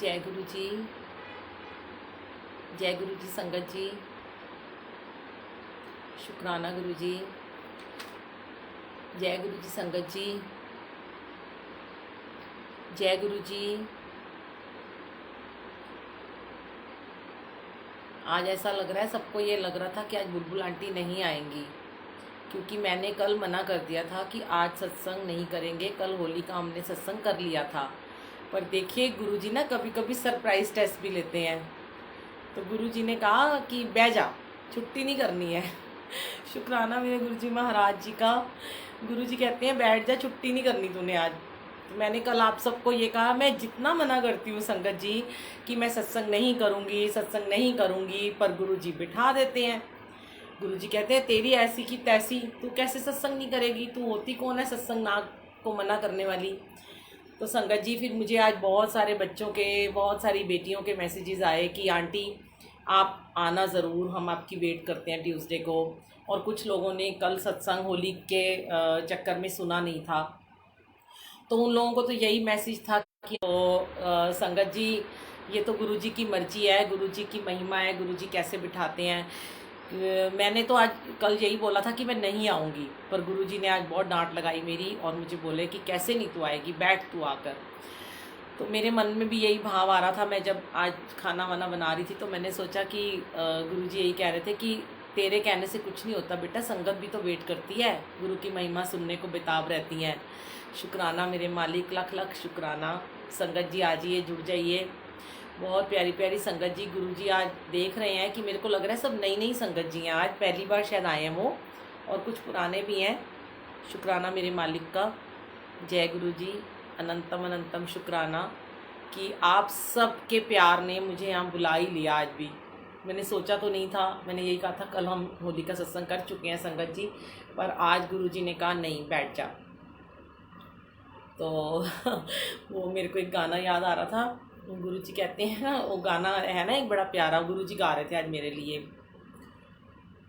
जय गुरु जी। जय गुरु जी संगत जी। शुक्राना गुरु जी। जय गुरु जी संगत जी। जय गुरु जी। आज ऐसा लग रहा है, सबको ये लग रहा था कि आज बुलबुल आंटी नहीं आएंगी, क्योंकि मैंने कल मना कर दिया था कि आज सत्संग नहीं करेंगे। कल होली का हमने सत्संग कर लिया था, पर देखिए गुरुजी ना कभी कभी सरप्राइज टेस्ट भी लेते हैं। तो गुरुजी ने कहा कि बैठ जा, छुट्टी नहीं करनी है। शुक्राना मेरे गुरुजी महाराज जी का। गुरुजी कहते हैं बैठ जा, छुट्टी नहीं करनी तूने आज। तो मैंने कल आप सबको ये कहा, मैं जितना मना करती हूँ संगत जी कि मैं सत्संग नहीं करूँगी, सत्संग नहीं करूँगी, पर गुरुजी बिठा देते हैं। गुरुजी कहते हैं तेरी ऐसी की तैसी, तू कैसे सत्संग नहीं करेगी, तू होती कौन है सत्संग ना को मना करने वाली। तो संगत जी फिर मुझे आज बहुत सारे बच्चों के, बहुत सारी बेटियों के मैसेजेस आए कि आंटी आप आना ज़रूर, हम आपकी वेट करते हैं ट्यूसडे को। और कुछ लोगों ने कल सत्संग होली के चक्कर में सुना नहीं था, तो उन लोगों को तो यही मैसेज था कि संगत जी ये तो गुरुजी की मर्जी है, गुरुजी की महिमा है, गुरुजी कैसे बिठाते हैं। मैंने तो आज कल यही बोला था कि मैं नहीं आऊँगी, पर गुरुजी ने आज बहुत डांट लगाई मेरी और मुझे बोले कि कैसे नहीं तू आएगी, बैठ तू आकर। तो मेरे मन में भी यही भाव आ रहा था। मैं जब आज खाना वाना बना रही थी तो मैंने सोचा कि गुरुजी यही कह रहे थे कि तेरे कहने से कुछ नहीं होता बेटा, संगत भी तो वेट करती है, गुरु की महिमा सुनने को बेताब रहती हैं। शुक्राना मेरे मालिक, लख लख शुक्राना। संगत जी आ जाइए, जुड़ जाइए। बहुत प्यारी प्यारी संगत जी। गुरु जी आज देख रहे हैं कि मेरे को लग रहा है सब नई नई संगत जी हैं, आज पहली बार शायद आए हैं वो, और कुछ पुराने भी हैं। शुक्राना मेरे मालिक का। जय गुरु जी। अनंतम अनंतम शुक्राना कि आप सब के प्यार ने मुझे यहाँ बुला ही लिया। आज भी मैंने सोचा तो नहीं था, मैंने यही कहा था कल हम होली का सत्संग कर चुके हैं संगत जी, पर आज गुरु जी ने कहा नहीं बैठ जा। तो वो मेरे को एक गाना याद आ रहा था। गुरु जी कहते हैं ना, वो गाना है ना एक बड़ा प्यारा, गुरु जी गा रहे थे आज मेरे लिए।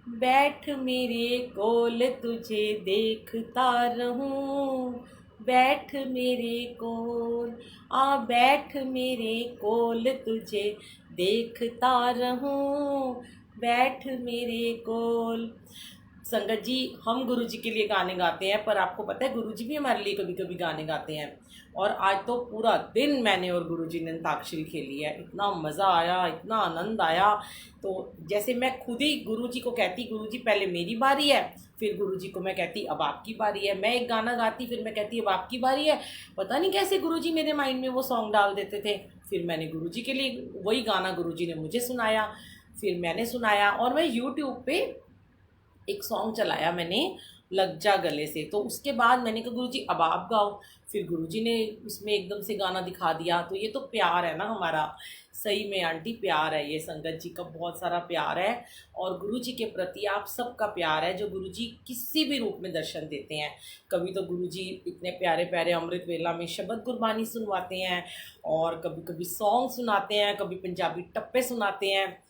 बैठ मेरे कोल तुझे देखता रहूं, बैठ मेरे कोल, आ बैठ मेरे कोल तुझे देखता रहूं, बैठ मेरे कोल। संगत जी हम गुरु जी के लिए गाने गाते हैं, पर आपको पता है गुरु जी भी हमारे लिए कभी कभी गाने गाते हैं। और आज तो पूरा दिन मैंने और गुरु जी ने अंताक्षरी खेली है, इतना मज़ा आया, इतना आनंद आया। तो जैसे मैं खुद ही गुरु जी को कहती, गुरु जी पहले मेरी बारी है, फिर गुरु जी को मैं कहती अब आपकी बारी है। मैं एक गाना गाती, फिर मैं कहती अब आपकी बारी है। पता नहीं कैसे गुरु जी मेरे माइंड में वो सॉन्ग डाल देते थे। फिर मैंने गुरु जी के लिए वही गाना गुरु जी ने मुझे सुनाया, फिर मैंने सुनाया। और मैं यूट्यूब पे एक सॉन्ग चलाया मैंने, लग जा गले से। तो उसके बाद मैंने कहा गुरुजी अब आप गाओ। फिर गुरुजी ने उसमें एकदम से गाना दिखा दिया। तो ये तो प्यार है ना हमारा, सही में आंटी प्यार है ये, संगत जी का बहुत सारा प्यार है। और गुरुजी के प्रति आप सबका प्यार है, जो गुरुजी किसी भी रूप में दर्शन देते हैं। कभी तो गुरुजी इतने प्यारे प्यारे अमृत वेला में शब्द गुरबानी सुनवाते हैं, और कभी कभी सॉन्ग सुनाते हैं, कभी पंजाबी टप्पे सुनाते हैं।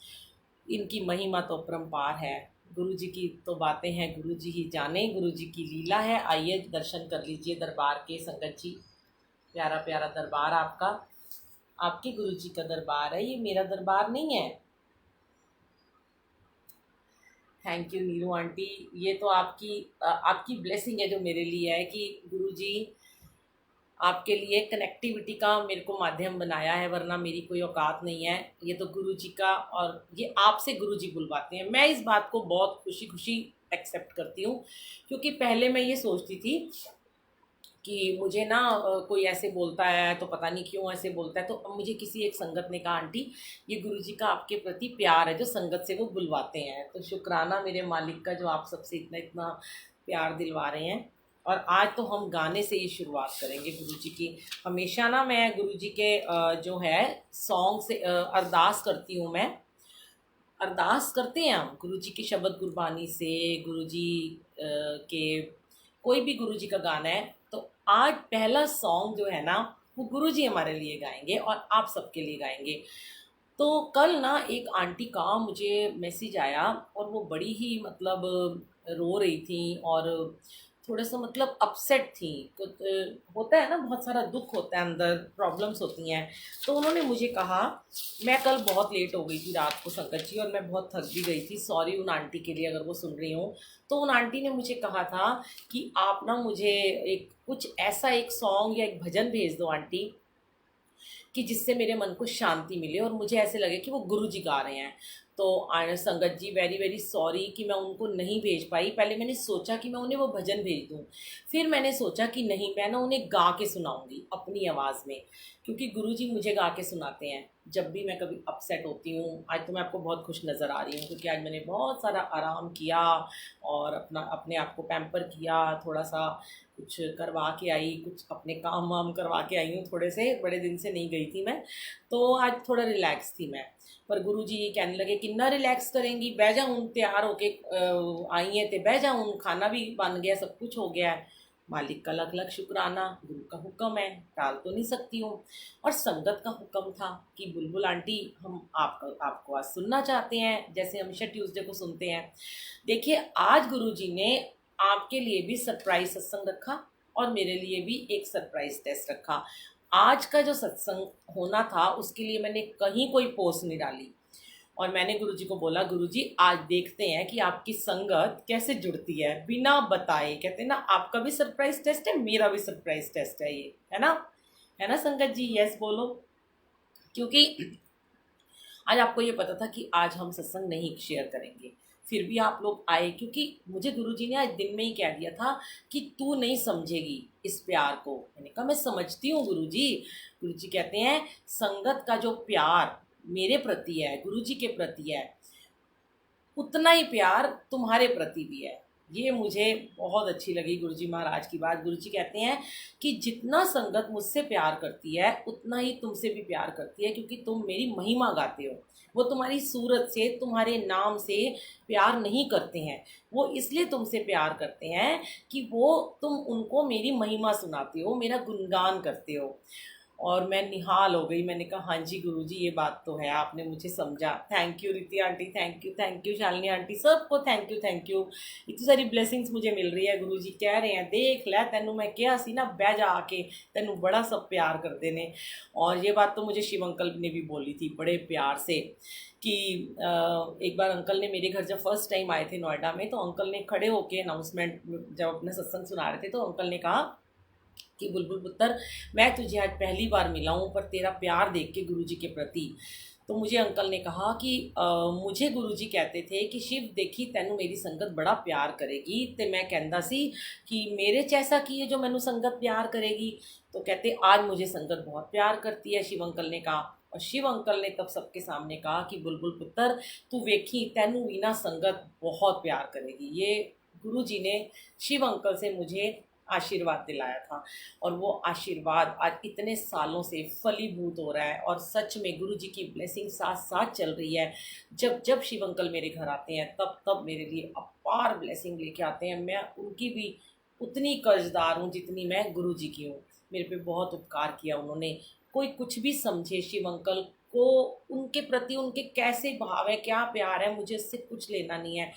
इनकी महिमा तो अपरंपार है। गुरु जी की तो बातें हैं गुरु जी ही जाने, गुरु जी की लीला है। आइए दर्शन कर लीजिए दरबार के संगत जी। प्यारा प्यारा दरबार आपका, आपके गुरु जी का दरबार है, ये मेरा दरबार नहीं है। Thank you Neeru aunty. ये तो आपकी ब्लेसिंग है जो मेरे लिए है कि गुरु जी आपके लिए कनेक्टिविटी का मेरे को माध्यम बनाया है, वरना मेरी कोई औकात नहीं है। ये तो गुरु जी का, और ये आपसे गुरु जी बुलवाते हैं। मैं इस बात को बहुत खुशी खुशी एक्सेप्ट करती हूँ, क्योंकि पहले मैं ये सोचती थी कि मुझे ना कोई ऐसे बोलता है तो पता नहीं क्यों ऐसे बोलता है। तो अब मुझे किसी एक संगत ने कहा आंटी ये गुरु जी का आपके प्रति प्यार है जो संगत से वो बुलवाते हैं। तो शुक्राना मेरे मालिक का, जो आप सबसे इतना इतना प्यार दिलवा रहे हैं। और आज तो हम गाने से ही शुरुआत करेंगे गुरु जी की। हमेशा ना मैं गुरु जी के जो है सॉन्ग से अरदास करती हूँ। मैं अरदास करते हैं हम गुरु जी की शब्द गुरबानी से, गुरु जी के कोई भी गुरु जी का गाना है। तो आज पहला सॉन्ग जो है ना वो गुरु जी हमारे लिए गाएंगे और आप सबके लिए गाएंगे। तो कल ना एक आंटी का मुझे मैसेज आया, और वो बड़ी ही मतलब रो रही थी और थोड़ा सा मतलब अपसेट थी। होता है ना, बहुत सारा दुख होता है अंदर, प्रॉब्लम्स होती हैं। तो उन्होंने मुझे कहा, मैं कल बहुत लेट हो गई थी रात को संगत जी, और मैं बहुत थक भी गई थी, सॉरी उन आंटी के लिए अगर वो सुन रही हूँ। तो उन आंटी ने मुझे कहा था कि आप ना मुझे एक कुछ ऐसा एक सॉन्ग या एक भजन भेज दो आंटी, कि जिससे मेरे मन को शांति मिले और मुझे ऐसे लगे कि वो गुरु जी गा रहे हैं। तो संगत जी, वेरी वेरी सॉरी कि मैं उनको नहीं भेज पाई। पहले मैंने सोचा कि मैं उन्हें वो भजन भेज दूँ, फिर मैंने सोचा कि नहीं, मैं ना उन्हें गा के सुनाऊंगी अपनी आवाज़ में, क्योंकि गुरु जी मुझे गा के सुनाते हैं जब भी मैं कभी अपसेट होती हूँ। आज तो मैं आपको बहुत खुश नज़र आ रही हूँ, क्योंकि आज मैंने बहुत सारा आराम किया और अपने आप को पैम्पर किया, थोड़ा सा कुछ करवा के आई, कुछ अपने काम वाम करवा के आई हूँ, थोड़े से बड़े दिन से नहीं गई थी मैं, तो आज थोड़ा रिलैक्स थी मैं। पर गुरुजी ये कहने लगे कितना रिलैक्स करेंगी, बह जा हूँ, तैयार होके आई हैं तो बह जा हूँ, खाना भी बन गया, सब कुछ हो गया है। मालिक का लख लख शुक्राना, गुरु का हुक्म है, टाल तो नहीं सकती हूँ। और संगत का हुक्म था कि बुलबुल आंटी, हम आपको आज सुनना चाहते हैं, जैसे हमेशा ट्यूसडे को सुनते हैं। देखिए, आज गुरुजी ने आपके लिए भी सरप्राइज सत्संग रखा और मेरे लिए भी एक सरप्राइज टेस्ट रखा। आज का जो सत्संग होना था उसके लिए मैंने कहीं कोई पोस्ट नहीं डाली, और मैंने गुरुजी को बोला, गुरुजी आज देखते हैं कि आपकी संगत कैसे जुड़ती है बिना बताए। कहते हैं ना, आपका भी सरप्राइज टेस्ट है, मेरा भी सरप्राइज टेस्ट है, ये है ना, है ना संगत जी, यस बोलो। क्योंकि आज आपको ये पता था कि आज हम सत्संग नहीं शेयर करेंगे, फिर भी आप लोग आए, क्योंकि मुझे गुरुजी ने आज दिन में ही कह दिया था कि तू नहीं समझेगी इस प्यार को। मैंने कहा मैं समझती हूँ गुरुजी। गुरुजी कहते हैं संगत का जो प्यार मेरे प्रति है, गुरुजी के प्रति है, उतना ही प्यार तुम्हारे प्रति भी है। ये मुझे बहुत अच्छी लगी गुरुजी महाराज की बात। गुरुजी कहते हैं कि जितना संगत मुझसे प्यार करती है उतना ही तुमसे भी प्यार करती है, क्योंकि तुम मेरी महिमा गाते हो। वो तुम्हारी सूरत से, तुम्हारे नाम से प्यार नहीं करते हैं, वो इसलिए तुमसे प्यार करते हैं कि वो तुम उनको मेरी महिमा सुनाते हो, मेरा गुणगान करते हो। और मैं निहाल हो गई, मैंने कहा हाँ जी गुरुजी, ये बात तो है, आपने मुझे समझा। थैंक यू रीति aunty, thank you Shalini aunty, सबको थैंक यू। इतनी सारी ब्लेसिंग्स मुझे मिल रही है। गुरुजी कह रहे हैं देख लै तेनू मैं क्या सी ना, बह जा आके, तेनू बड़ा सब प्यार करते ने। और ये बात तो मुझे शिव अंकल ने भी बोली थी बड़े प्यार से, कि एक बार अंकल ने मेरे घर जब फर्स्ट टाइम आए थे नोएडा में, तो अंकल ने खड़े होके अनाउंसमेंट जब अपना सत्संग सुना रहे थे, तो अंकल ने कहा कि बुलबुल पुत्र, मैं तुझे आज पहली बार मिला हूँ, पर तेरा प्यार देख के गुरुजी के प्रति। तो मुझे अंकल ने कहा कि मुझे गुरुजी कहते थे कि शिव देखी तैनू मेरी संगत बड़ा प्यार करेगी, तो मैं कहता सी कि मेरे जैसा की है जो मैनू संगत प्यार करेगी। तो कहते आज मुझे संगत बहुत प्यार करती है, शिव अंकल ने कहा। और शिव अंकल ने तब सबके सामने कहा कि बुलबुल पुत्र, तू वेखी तैनू भी ना संगत बहुत प्यार करेगी। ये गुरुजी ने शिव अंकल से मुझे आशीर्वाद दिलाया था, और वो आशीर्वाद आज इतने सालों से फलीभूत हो रहा है। और सच में गुरुजी की ब्लेसिंग साथ साथ चल रही है। जब जब शिव अंकल मेरे घर आते हैं तब तब मेरे लिए अपार ब्लेसिंग लेके आते हैं। मैं उनकी भी उतनी कर्जदार हूँ जितनी मैं गुरुजी की हूँ। मेरे पे बहुत उपकार किया उन्होंने। कोई कुछ भी समझे, शिव अंकल को उनके प्रति उनके कैसे भाव है, क्या प्यार है, मुझे उससे कुछ लेना नहीं है।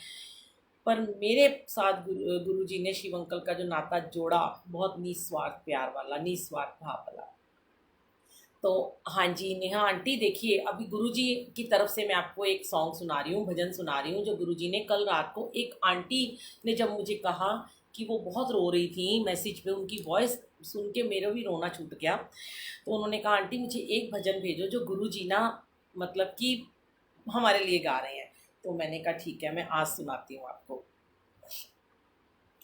पर मेरे साथ गुरुजी ने, शिव अंकल का जो नाता जोड़ा, बहुत निस्वार्थ प्यार वाला, निस्वार्थ भाव वाला। तो हाँ जी नेहा आंटी, देखिए अभी गुरुजी की तरफ से मैं आपको एक सॉन्ग सुना रही हूँ, भजन सुना रही हूँ, जो गुरुजी ने कल रात को, एक आंटी ने जब मुझे कहा कि वो बहुत रो रही थी मैसेज पे, उनकी वॉइस सुन के मेरा भी रोना छूट गया। तो उन्होंने कहा आंटी मुझे एक भजन भेजो जो गुरुजी ना मतलब कि हमारे लिए गा रहे हैं। तो मैंने कहा ठीक है, मैं आज सुनाती हूँ आपको।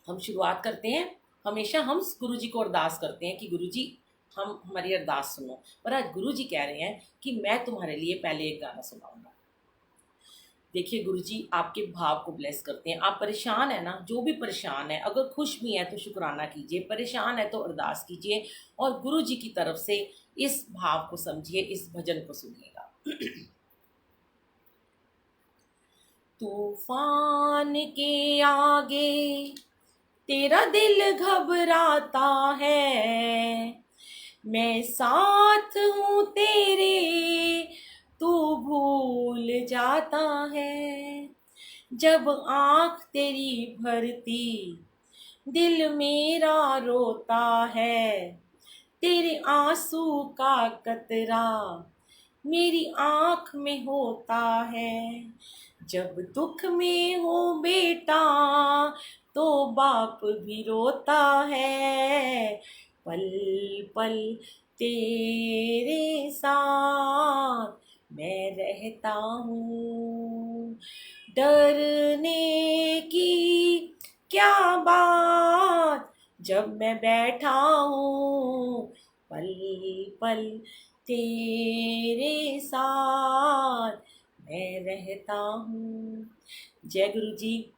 हम शुरुआत करते हैं, हमेशा हम गुरुजी को अरदास करते हैं कि गुरुजी हम हमारी अरदास सुनो, पर आज गुरुजी कह रहे हैं कि मैं तुम्हारे लिए पहले एक गाना सुनाऊंगा। देखिए गुरुजी आपके भाव को ब्लेस करते हैं। आप परेशान है ना, जो भी परेशान है, अगर खुश भी है तो शुक्राना कीजिए, परेशान है तो अरदास कीजिए, और गुरुजी की तरफ से इस भाव को समझिए, इस भजन को सुनिएगा। तूफान के आगे तेरा दिल घबराता है, मैं साथ हूँ तेरे, तू भूल जाता है। जब आँख तेरी भरती दिल मेरा रोता है, तेरे आंसू का कतरा मेरी आँख में होता है। जब दुख में हो बेटा तो बाप भी रोता है। पल पल तेरे साथ मैं रहता हूँ, डरने की क्या बात जब मैं बैठा हूँ। पल पल तेरे साथ मैं रहता हूँ। जय गुरु जी,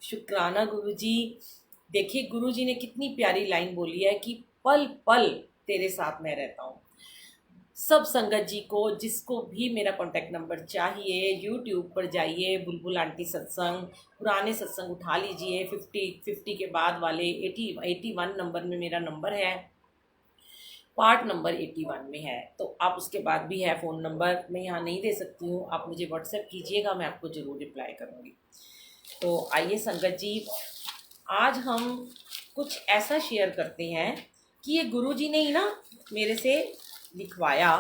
शुक्राना गुरु जी। देखिए गुरु जी ने कितनी प्यारी लाइन बोली है कि पल पल तेरे साथ मैं रहता हूँ। सब संगत जी को, जिसको भी मेरा कॉन्टैक्ट नंबर चाहिए, यूट्यूब पर जाइए, बुलबुल आंटी सत्संग, पुराने सत्संग उठा लीजिए, 50 के बाद वाले 81 नंबर में मेरा नंबर है, पार्ट नंबर 81 में है। तो आप उसके बाद भी है फ़ोन नंबर, मैं यहाँ नहीं दे सकती हूँ, आप मुझे व्हाट्सएप कीजिएगा, मैं आपको ज़रूर रिप्लाई करूँगी। तो आइए संगत जी, आज हम कुछ ऐसा शेयर करते हैं कि ये गुरु जी ने ही ना मेरे से लिखवाया,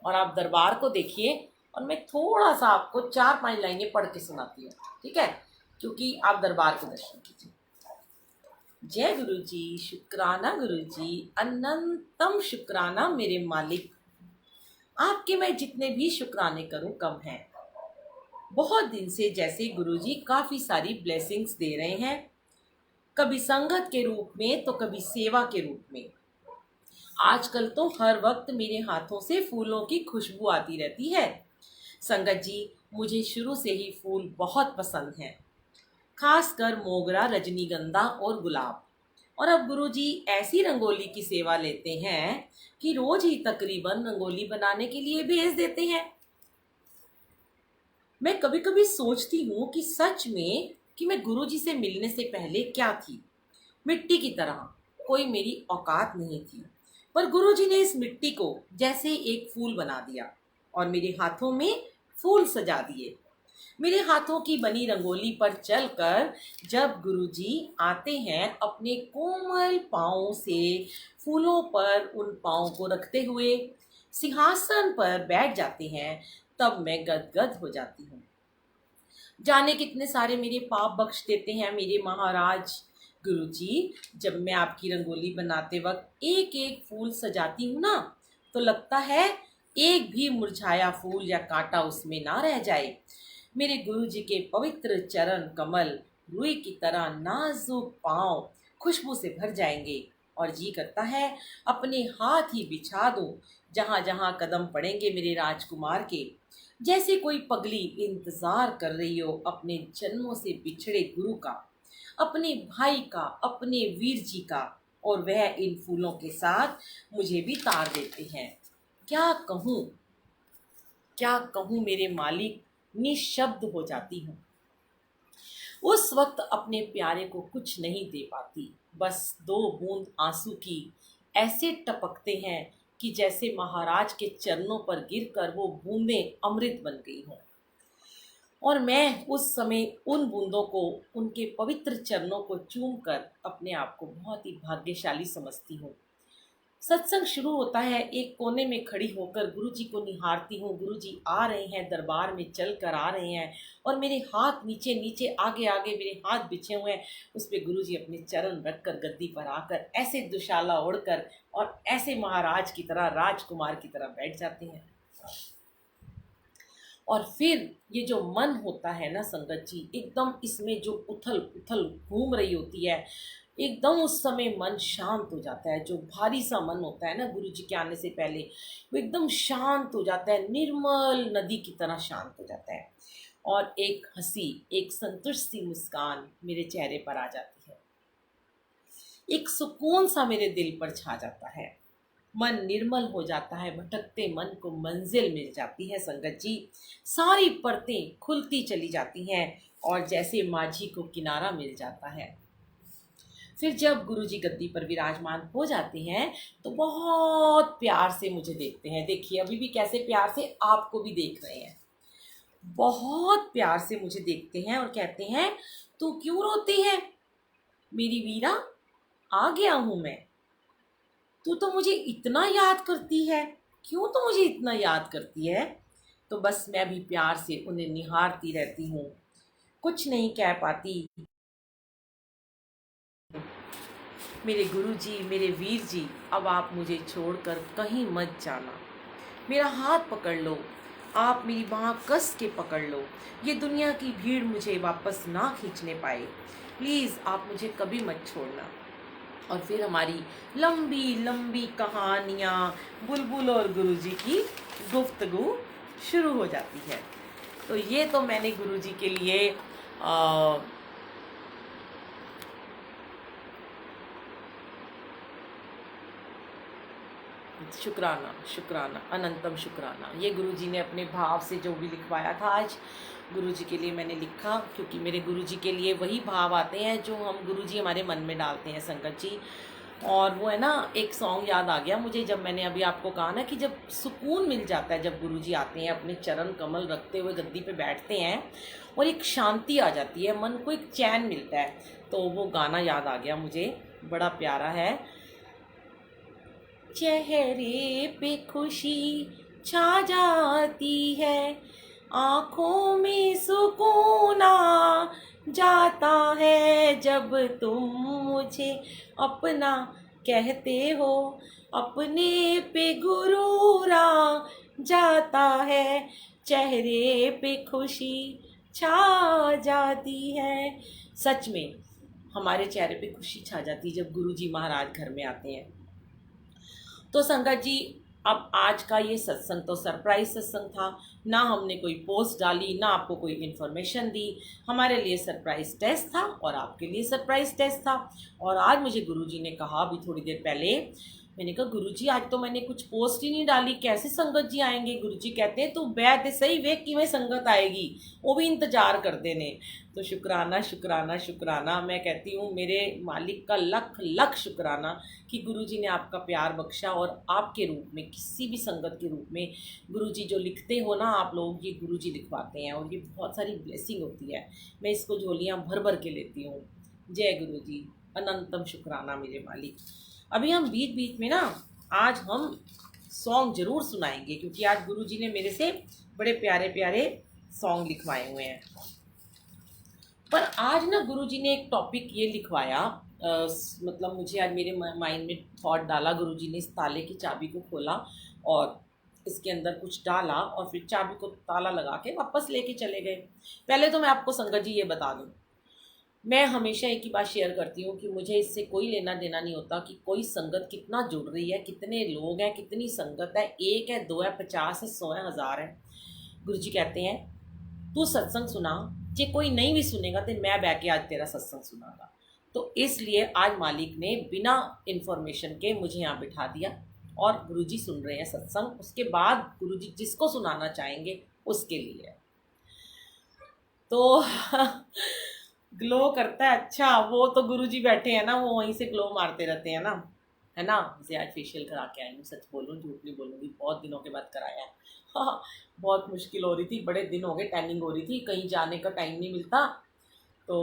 और आप दरबार को देखिए और मैं थोड़ा सा आपको 4-5 लाइनें पढ़ के सुनाती हूँ, ठीक है, क्योंकि आप दरबार के दर्शन कीजिए। जय गुरु जी, शुक्राना गुरु जी, अनंतम शुक्राना मेरे मालिक, आपके मैं जितने भी शुक्राने करूं कम हैं। बहुत दिन से जैसे गुरुजी काफ़ी सारी ब्लेसिंग्स दे रहे हैं, कभी संगत के रूप में तो कभी सेवा के रूप में। आजकल तो हर वक्त मेरे हाथों से फूलों की खुशबू आती रहती है। संगत जी, मुझे शुरू से ही फूल बहुत पसंद हैं, खासकर मोगरा, रजनीगंधा और गुलाब। और अब गुरुजी ऐसी रंगोली की सेवा लेते हैं कि रोज ही तकरीबन रंगोली बनाने के लिए भेज देते हैं। मैं कभी कभी सोचती हूँ कि सच में कि मैं गुरुजी से मिलने से पहले क्या थी, मिट्टी की तरह, कोई मेरी औकात नहीं थी। पर गुरुजी ने इस मिट्टी को जैसे एक फूल बना दिया और मेरे हाथों में फूल सजा दिए। मेरे हाथों की बनी रंगोली पर चलकर जब गुरुजी आते हैं, अपने कोमल पाँव से फूलों पर उन पाँव को रखते हुए सिंहासन पर बैठ जाते हैं, तब मैं गदगद हो जाती हूँ। जाने कितने सारे मेरे पाप बख्श देते हैं मेरे महाराज गुरुजी। जब मैं आपकी रंगोली बनाते वक्त एक एक फूल सजाती हूँ ना, तो लगता है एक भी मुरझाया फूल या कांटा उसमें ना रह जाए। मेरे गुरुजी के पवित्र चरण कमल रुई की तरह नाजुक पांव खुशबू से भर जाएंगे, और जी करता है अपने हाथ ही बिछा दूं जहां जहां कदम पड़ेंगे मेरे राजकुमार के, जैसे कोई पगली इंतजार कर रही हो अपने जन्मों से बिछड़े गुरु का, अपने भाई का, अपने वीर जी का। और वह इन फूलों के साथ मुझे भी तार देते हैं। क्या कहूँ, क्या कहूँ मेरे मालिक, निशब्द हो जाती हूँ। उस वक्त अपने प्यारे को कुछ नहीं दे पाती, बस 2 बूंद आंसू की ऐसे टपकते हैं कि जैसे महाराज के चरणों पर गिरकर वो बूंदें अमृत बन गई हों। और मैं उस समय उन बूंदों को, उनके पवित्र चरणों को चूमकर अपने आप को बहुत ही भाग्यशाली समझती हूँ। सत्संग शुरू होता है, एक कोने में खड़ी होकर गुरुजी को निहारती हूँ। गुरुजी आ रहे हैं, दरबार में चल कर आ रहे हैं, और मेरे हाथ नीचे नीचे, आगे आगे मेरे हाथ बिछे हुए हैं, उस पर गुरुजी अपने चरण रखकर गद्दी पर आकर ऐसे दुशाला ओढ़कर और ऐसे महाराज की तरह, राजकुमार की तरह बैठ जाते हैं। और फिर ये जो मन होता है ना संगत जी, एकदम इसमें जो उथल पुथल घूम रही होती है, एकदम उस समय मन शांत हो जाता है। जो भारी सा मन होता है ना गुरु जी के आने से पहले, वो एकदम शांत हो जाता है, निर्मल नदी की तरह शांत हो जाता है। और एक हंसी, एक संतुष्ट सी मुस्कान मेरे चेहरे पर आ जाती है, एक सुकून सा मेरे दिल पर छा जाता है, मन निर्मल हो जाता है, भटकते मन को मंजिल मिल जाती है संगत जी। सारी परतें खुलती चली जाती हैं और जैसे माझी को किनारा मिल जाता है। फिर जब गुरुजी गद्दी पर विराजमान हो जाते हैं तो बहुत प्यार से मुझे देखते हैं। देखिए अभी भी कैसे प्यार से आपको भी देख रहे हैं, बहुत प्यार से मुझे देखते हैं और कहते हैं, तू क्यों रोती है मेरी वीरा, आ गया हूँ मैं। तू तो मुझे इतना याद करती है, क्यों तो मुझे इतना याद करती है? तो बस मैं भी प्यार से उन्हें निहारती रहती हूँ, कुछ नहीं कह पाती। मेरे गुरुजी, मेरे वीर जी, अब आप मुझे छोड़कर कहीं मत जाना। मेरा हाथ पकड़ लो, आप मेरी बाँह कस के पकड़ लो। ये दुनिया की भीड़ मुझे वापस ना खींचने पाए। प्लीज़ आप मुझे कभी मत छोड़ना। और फिर हमारी लंबी लंबी कहानियाँ बुलबुल और गुरुजी की गुफ्तगू शुरू हो जाती है। तो ये तो मैंने गुरुजी के लिए शुक्राना, शुक्राना, अनंतम शुक्राना, ये गुरुजी ने अपने भाव से जो भी लिखवाया था आज गुरुजी के लिए मैंने लिखा, क्योंकि मेरे गुरुजी के लिए वही भाव आते हैं जो हम गुरुजी हमारे मन में डालते हैं संगत जी। और वो है ना, एक सॉन्ग याद आ गया मुझे, जब मैंने अभी आपको कहा ना कि जब सुकून मिल जाता है, जब गुरुजी आते हैं अपने चरण कमल रखते हुए गद्दी पे बैठते हैं और एक शांति आ जाती है, मन को एक चैन मिलता है, तो वो गाना याद आ गया मुझे, बड़ा प्यारा है। चेहरे पे खुशी छा जाती है, आँखों में सुकून आ जाता है, जब तुम मुझे अपना कहते हो, अपने पे गुरूर आ जाता है, चेहरे पे खुशी छा जाती है। सच में हमारे चेहरे पे खुशी छा जाती है जब गुरुजी महाराज घर में आते हैं। तो संगत जी, अब आज का ये सत्संग तो सरप्राइज सत्संग था, ना हमने कोई पोस्ट डाली, ना आपको कोई इन्फॉर्मेशन दी। हमारे लिए सरप्राइज टेस्ट था और आपके लिए सरप्राइज टेस्ट था। और आज मुझे गुरुजी ने कहा अभी थोड़ी देर पहले, मैंने कहा गुरुजी आज तो मैंने कुछ पोस्ट ही नहीं डाली, कैसे संगत जी आएंगे? गुरुजी कहते हैं तू बैठ सही वे किमें संगत आएगी, वो भी इंतजार करते ने। तो शुक्राना, शुक्राना, शुक्राना, मैं कहती हूँ मेरे मालिक का लख लख शुक्राना कि गुरुजी ने आपका प्यार बख्शा, और आपके रूप में, किसी भी संगत के रूप में गुरुजी जो लिखते हो ना आप लोग, ये गुरुजी लिखवाते हैं, और ये बहुत सारी ब्लेसिंग होती है। मैं इसको झोलियाँ भर भर के लेती हूँ। जय गुरुजी, अनंतम शुक्राना मेरे मालिक। अभी हम बीच बीच में ना, आज हम सॉन्ग ज़रूर सुनाएंगे, क्योंकि आज गुरुजी ने मेरे से बड़े प्यारे प्यारे सॉन्ग लिखवाए हुए हैं। पर आज ना गुरुजी ने एक टॉपिक ये लिखवाया, मतलब मुझे आज मेरे माइंड में थॉट डाला, गुरुजी ने इस ताले की चाबी को खोला और इसके अंदर कुछ डाला और फिर चाबी को ताला लगा के वापस लेके चले गए। पहले तो मैं आपको संगत जी ये बता दूं, मैं हमेशा एक ही बात शेयर करती हूँ कि मुझे इससे कोई लेना देना नहीं होता कि कोई संगत कितना जुड़ रही है, कितने लोग हैं, कितनी संगत है, 1 है, 2 है, 50 है, 100 है, 1000 है। गुरुजी कहते हैं तू सत्संग सुना, जे कोई नहीं भी सुनेगा तो मैं बह के आज तेरा सत्संग सुनागा। तो इसलिए आज मालिक ने बिना इन्फॉर्मेशन के मुझे यहाँ बिठा दिया और गुरुजी सुन रहे हैं सत्संग, उसके बाद गुरुजी जिसको सुनाना चाहेंगे उसके लिए। तो ग्लो करता है, अच्छा वो तो गुरुजी बैठे हैं ना, वो वहीं से ग्लो मारते रहते हैं ना, है ना। मुझे आज फेशियल करा के आई हूँ, सच बोलूँ झूठ नहीं बोलूँगी, बहुत दिनों के बाद कराया है। हाँ, बहुत मुश्किल हो रही थी, बड़े दिन हो गए, टैनिंग हो रही थी, कहीं जाने का टाइम नहीं मिलता। तो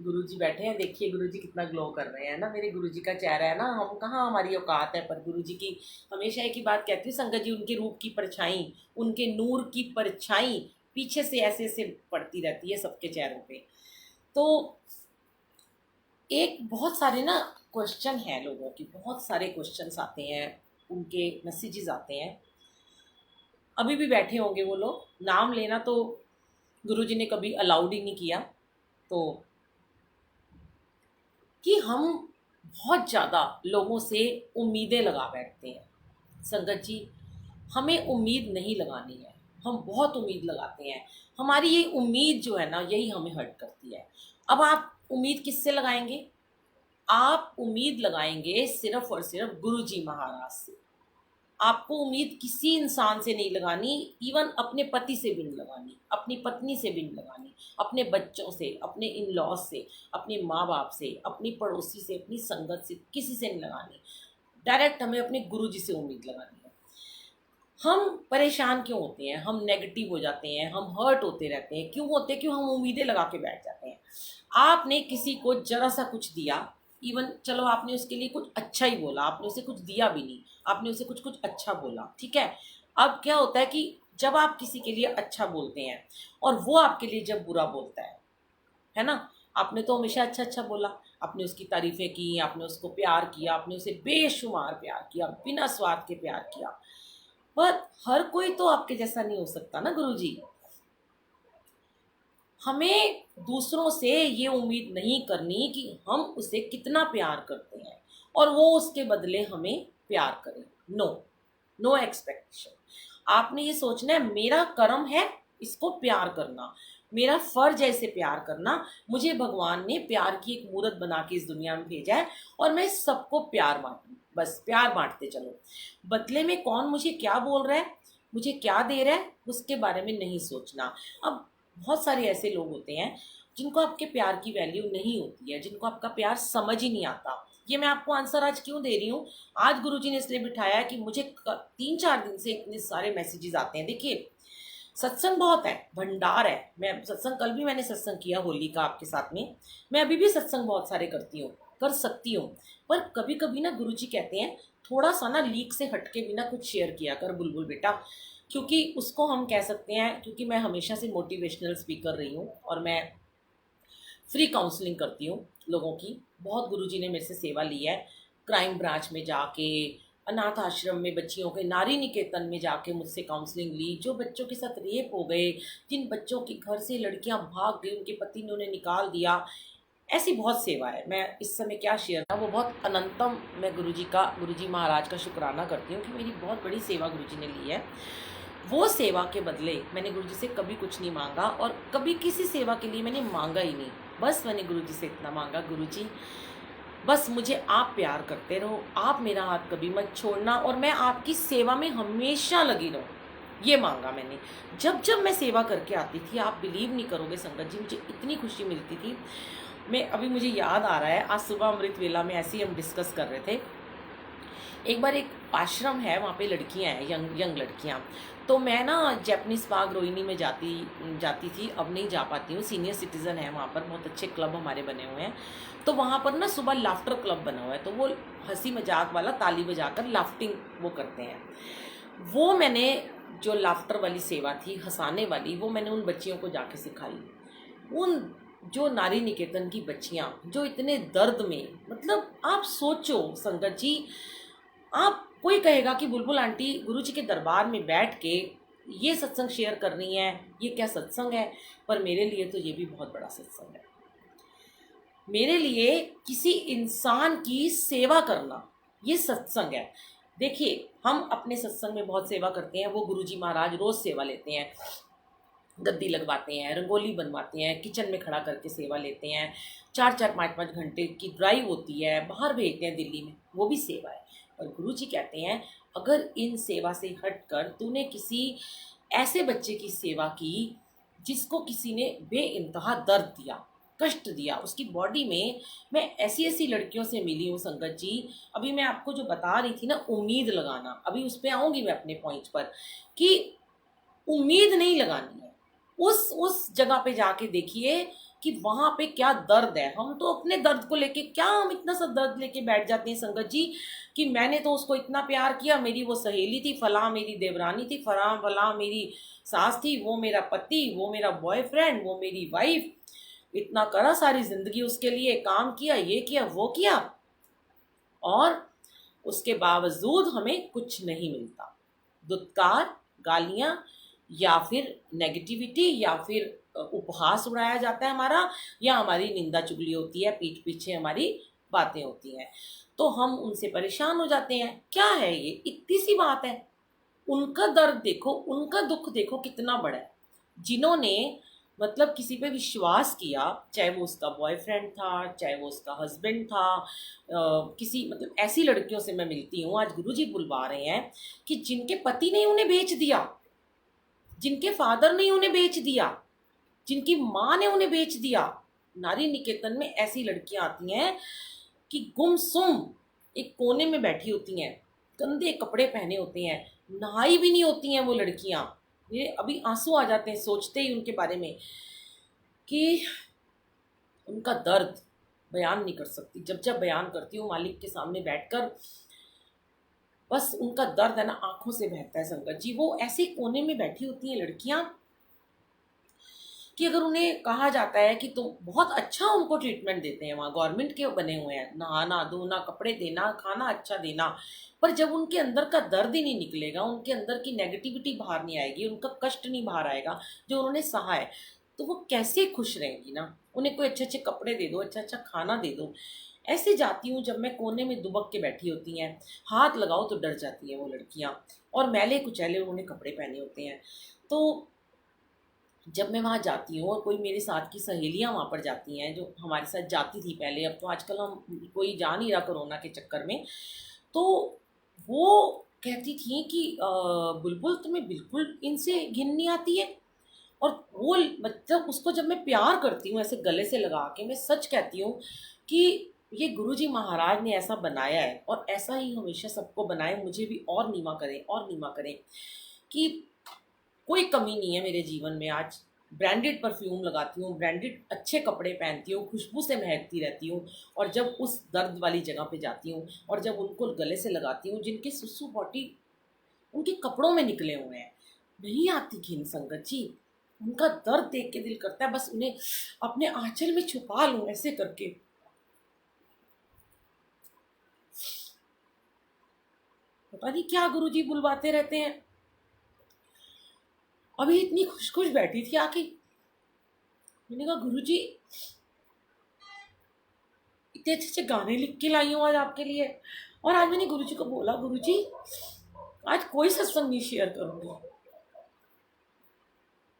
गुरुजी बैठे हैं, देखिए गुरुजी कितना ग्लो कर रहे हैं ना, मेरे गुरुजी का चेहरा है ना, हम कहाँ, हमारी औकात है, पर गुरुजी की हमेशा एक ही बात कहती हूँ संगत जी, उनके रूप की परछाई, उनके नूर की परछाई पीछे से ऐसे ऐसे पड़ती रहती है सबके चेहरों पे। तो एक बहुत सारे ना क्वेश्चन हैं लोगों की, बहुत सारे क्वेश्चंस आते हैं, उनके मैसेजेस आते हैं, अभी भी बैठे होंगे वो लोग, नाम लेना तो गुरुजी ने कभी अलाउड ही नहीं किया। तो कि हम बहुत ज़्यादा लोगों से उम्मीदें लगा बैठते हैं संगत जी, हमें उम्मीद नहीं लगानी है, हम बहुत उम्मीद लगाते हैं, हमारी ये उम्मीद जो है ना यही हमें हर्ट करती है। अब आप उम्मीद किससे लगाएंगे? आप उम्मीद लगाएंगे सिर्फ और सिर्फ गुरुजी महाराज से। आपको उम्मीद किसी इंसान से नहीं लगानी, इवन अपने पति से भी नहीं लगानी, अपनी पत्नी से भी नहीं लगानी, अपने बच्चों से, अपने इन लॉज से, अपने माँ बाप से, अपनी पड़ोसी से, अपनी संगत से, किसी से नहीं लगानी। डायरेक्ट हमें अपने गुरुजी से उम्मीद लगानी है। हम परेशान क्यों होते हैं, हम नेगेटिव हो जाते हैं, हम हर्ट होते रहते हैं, क्यों होते हैं? क्यों हम उम्मीदें लगा के बैठ जाते हैं। आपने किसी को जरा सा कुछ दिया, इवन चलो आपने उसके लिए कुछ अच्छा ही बोला, आपने उसे कुछ दिया भी नहीं, आपने उसे कुछ कुछ अच्छा बोला, ठीक है। अब क्या होता है कि जब आप किसी के लिए अच्छा बोलते हैं और वो आपके लिए जब बुरा बोलता है ना, आपने तो हमेशा अच्छा अच्छा बोला, आपने उसकी तारीफें की, आपने उसको प्यार किया, आपने उसे बेशुमार प्यार किया, बिना स्वार्थ के प्यार किया, पर हर कोई तो आपके जैसा नहीं हो सकता ना गुरुजी। हमें दूसरों से ये उम्मीद नहीं करनी कि हम उसे कितना प्यार करते हैं और वो उसके बदले हमें प्यार करे। No, no expectation. आपने ये सोचना है मेरा कर्म है इसको प्यार करना, मेरा फर्ज है इसे प्यार करना, मुझे भगवान ने प्यार की एक मूर्त बना के इस दुनिया में भेजा है और मैं सबको प्यार बांटूं, बस प्यार बांटते चलो। बदले में कौन मुझे क्या बोल रहा है, मुझे क्या दे रहा है, उसके बारे में नहीं सोचना। अब बहुत सारे ऐसे लोग होते हैं जिनको आपके प्यार की वैल्यू नहीं होती है, जिनको आपका प्यार समझ ही नहीं आता। ये मैं आपको आंसर आज क्यों दे रही हूँ, आज गुरुजी ने इसलिए बिठाया है कि मुझे 3-4 दिन से इतने सारे मैसेजेस आते हैं। देखिए सत्संग बहुत है, भंडार है, मैं सत्संग कल भी मैंने सत्संग किया होली का आपके साथ में, मैं अभी भी सत्संग बहुत सारे करती हूँ, कर सकती हूँ, पर कभी कभी ना गुरुजी कहते हैं थोड़ा सा ना लीक से हटके भी ना कुछ शेयर किया कर बुलबुल बेटा, क्योंकि उसको हम कह सकते हैं, क्योंकि मैं हमेशा से मोटिवेशनल स्पीकर रही हूँ और मैं फ्री काउंसलिंग करती हूँ लोगों की। बहुत गुरुजी ने मेरे से सेवा ली है, क्राइम ब्रांच में जाके, अनाथ आश्रम में बच्चियों के, नारी निकेतन में जाके मुझसे काउंसलिंग ली, जो बच्चों के साथ रेप हो गए, जिन बच्चों के घर से लड़कियां भाग गई, उनके पति ने उन्हें निकाल दिया, ऐसी बहुत सेवा है। मैं इस समय क्या शेयर था वो बहुत अनंतम, मैं गुरुजी महाराज का शुक्राना करती हूँ कि मेरी बहुत बड़ी सेवा गुरुजी ने ली है। वो सेवा के बदले मैंने गुरुजी से कभी कुछ नहीं मांगा और कभी किसी सेवा के लिए मैंने मांगा ही नहीं। बस मैंने गुरुजी से इतना मांगा, गुरुजी बस मुझे आप प्यार करते रहो, आप मेरा हाथ कभी मत छोड़ना और मैं आपकी सेवा में हमेशा लगी रहूँ, ये मांगा मैंने। जब जब मैं सेवा करके आती थी, आप बिलीव नहीं करोगे संगत जी, मुझे इतनी खुशी मिलती थी। मैं अभी मुझे याद आ रहा है, आज सुबह अमृत वेला में ऐसे ही हम डिस्कस कर रहे थे। एक बार एक आश्रम है, वहाँ पे लड़कियाँ हैं, यंग लड़कियाँ, तो मैं ना जैपनीज बाग रोहिणी में जाती थी, अब नहीं जा पाती हूँ, सीनियर सिटीज़न है वहाँ पर, बहुत अच्छे क्लब हमारे बने हुए हैं। तो वहाँ पर ना सुबह लाफ्टर क्लब बना हुआ है, तो वो हंसी मजाक वाला ताली बजाकर लाफ्टिंग वो करते हैं। वो मैंने जो लाफ्टर वाली सेवा थी, हंसाने वाली, वो मैंने उन बच्चियों को जाके सिखाई। उन जो नारी निकेतन की बच्चियां जो इतने दर्द में, मतलब आप सोचो संगत जी, आप कोई कहेगा कि बुलबुल आंटी गुरुजी के दरबार में बैठ के ये सत्संग शेयर कर रही हैं, ये क्या सत्संग है, पर मेरे लिए तो ये भी बहुत बड़ा सत्संग है। मेरे लिए किसी इंसान की सेवा करना ये सत्संग है। देखिए हम अपने सत्संग में बहुत सेवा करते हैं, वो गुरुजी महाराज रोज सेवा लेते हैं, गद्दी लगवाते हैं, रंगोली बनवाते हैं, किचन में खड़ा करके सेवा लेते हैं, 4-4 5-5 घंटे की ड्राइव होती है, बाहर भेजते हैं दिल्ली में, वो भी सेवा है। और गुरुजी कहते हैं अगर इन सेवा से हटकर तूने किसी ऐसे बच्चे की सेवा की जिसको किसी ने बेइंतहा दर्द दिया, कष्ट दिया उसकी बॉडी में, मैं ऐसी ऐसी लड़कियों से मिली हूँ संगत जी। अभी मैं आपको जो बता रही थी ना, उम्मीद लगाना, अभी उस पर आऊँगी मैं अपने पॉइंट पर, कि उम्मीद नहीं लगानी है। उस जगह पे जाके देखिए कि वहां पे क्या दर्द है। हम तो अपने दर्द को लेके, क्या हम इतना सा दर्द लेके बैठ जाते हैं संगत जी, कि मैंने तो उसको इतना प्यार किया, मेरी वो सहेली थी, फला मेरी देवरानी थी, फला फला मेरी सास थी, वो मेरा पति, वो मेरा बॉयफ्रेंड, वो मेरी वाइफ, इतना करा, सारी जिंदगी उसके लिए काम किया, ये किया वो किया, और उसके बावजूद हमें कुछ नहीं मिलता। दुत्कार, गालियां, या फिर नेगेटिविटी, या फिर उपहास उड़ाया जाता है हमारा, या हमारी निंदा चुगली होती है, पीठ पीछे हमारी बातें होती हैं, तो हम उनसे परेशान हो जाते हैं। क्या है ये, इतनी सी बात है। उनका दर्द देखो, उनका दुख देखो कितना बड़ा है। जिन्होंने मतलब किसी पे विश्वास किया, चाहे वो उसका बॉयफ्रेंड था, चाहे वो उसका हस्बैंड था, किसी मतलब ऐसी लड़कियों से मैं मिलती हूँ, आज गुरुजी बुलवा रहे हैं, कि जिनके पति ने उन्हें बेच दिया, जिनके फादर ने उन्हें बेच दिया, जिनकी माँ ने उन्हें बेच दिया। नारी निकेतन में ऐसी लड़कियां आती हैं कि गुमसुम एक कोने में बैठी होती हैं, गंदे कपड़े पहने होते हैं, नहाई भी नहीं होती हैं वो लड़कियां। मेरे अभी आंसू आ जाते हैं सोचते ही उनके बारे में, कि उनका दर्द बयान नहीं कर सकती। जब जब बयान करती हूँ मालिक के सामने बैठकर, बस उनका दर्द है ना आंखों से बहता है संगत जी। वो ऐसे कोने में बैठी होती हैं लड़कियां कि अगर उन्हें कहा जाता है कि तुम, बहुत अच्छा उनको ट्रीटमेंट देते हैं, वहाँ गवर्नमेंट के बने हुए हैं, नहाना धोना कपड़े देना खाना अच्छा देना, पर जब उनके अंदर का दर्द ही नहीं निकलेगा, उनके अंदर की नेगेटिविटी बाहर नहीं आएगी, उनका कष्ट नहीं बाहर आएगा जो उन्होंने सहा है, तो वो कैसे खुश रहेंगी ना। उन्हें कोई अच्छे अच्छे कपड़े दे दो, अच्छा अच्छा खाना दे दो। ऐसे जाती हूँ जब मैं कोने में दुबक के बैठी होती हैं, हाथ लगाओ तो डर जाती हैं वो लड़कियाँ, और मैले कुचैले उन्होंने कपड़े पहने होते हैं। तो जब मैं वहाँ जाती हूँ और कोई मेरे साथ की सहेलियाँ वहाँ पर जाती हैं जो हमारे साथ जाती थी पहले, अब तो आजकल हम कोई जा नहीं रहा कोरोना के चक्कर में, तो वो कहती थी कि बुलबुल तुम्हें बिल्कुल इनसे घिन नहीं आती है। और वो मतलब उसको जब मैं प्यार करती हूँ ऐसे गले से लगा के, मैं सच कहती हूँ कि ये गुरुजी महाराज ने ऐसा बनाया है और ऐसा ही हमेशा सबको बनाए, मुझे भी और नीवा करें और नीवा करें कि कोई कमी नहीं है मेरे जीवन में। आज ब्रांडेड परफ्यूम लगाती हूँ, ब्रांडेड अच्छे कपड़े पहनती हूँ, खुशबू से महकती रहती हूँ, और जब उस दर्द वाली जगह पे जाती हूँ और जब उनको गले से लगाती हूँ जिनके सुसु पॉटी उनके कपड़ों में निकले हुए हैं, नहीं आती घिन संगत जी। उनका दर्द देख के दिल करता है बस उन्हें अपने आंचल में छुपा लूं ऐसे करके। पता नहीं क्या गुरुजी बुलवाते रहते हैं। अभी इतनी खुश खुश बैठी थी आके, मैंने कहा गुरुजी इतने अच्छे अच्छे गाने लिख के लाई हूँ आज आपके लिए, और आज मैंने गुरुजी को बोला गुरुजी आज कोई सत्संग नहीं शेयर करूंगी,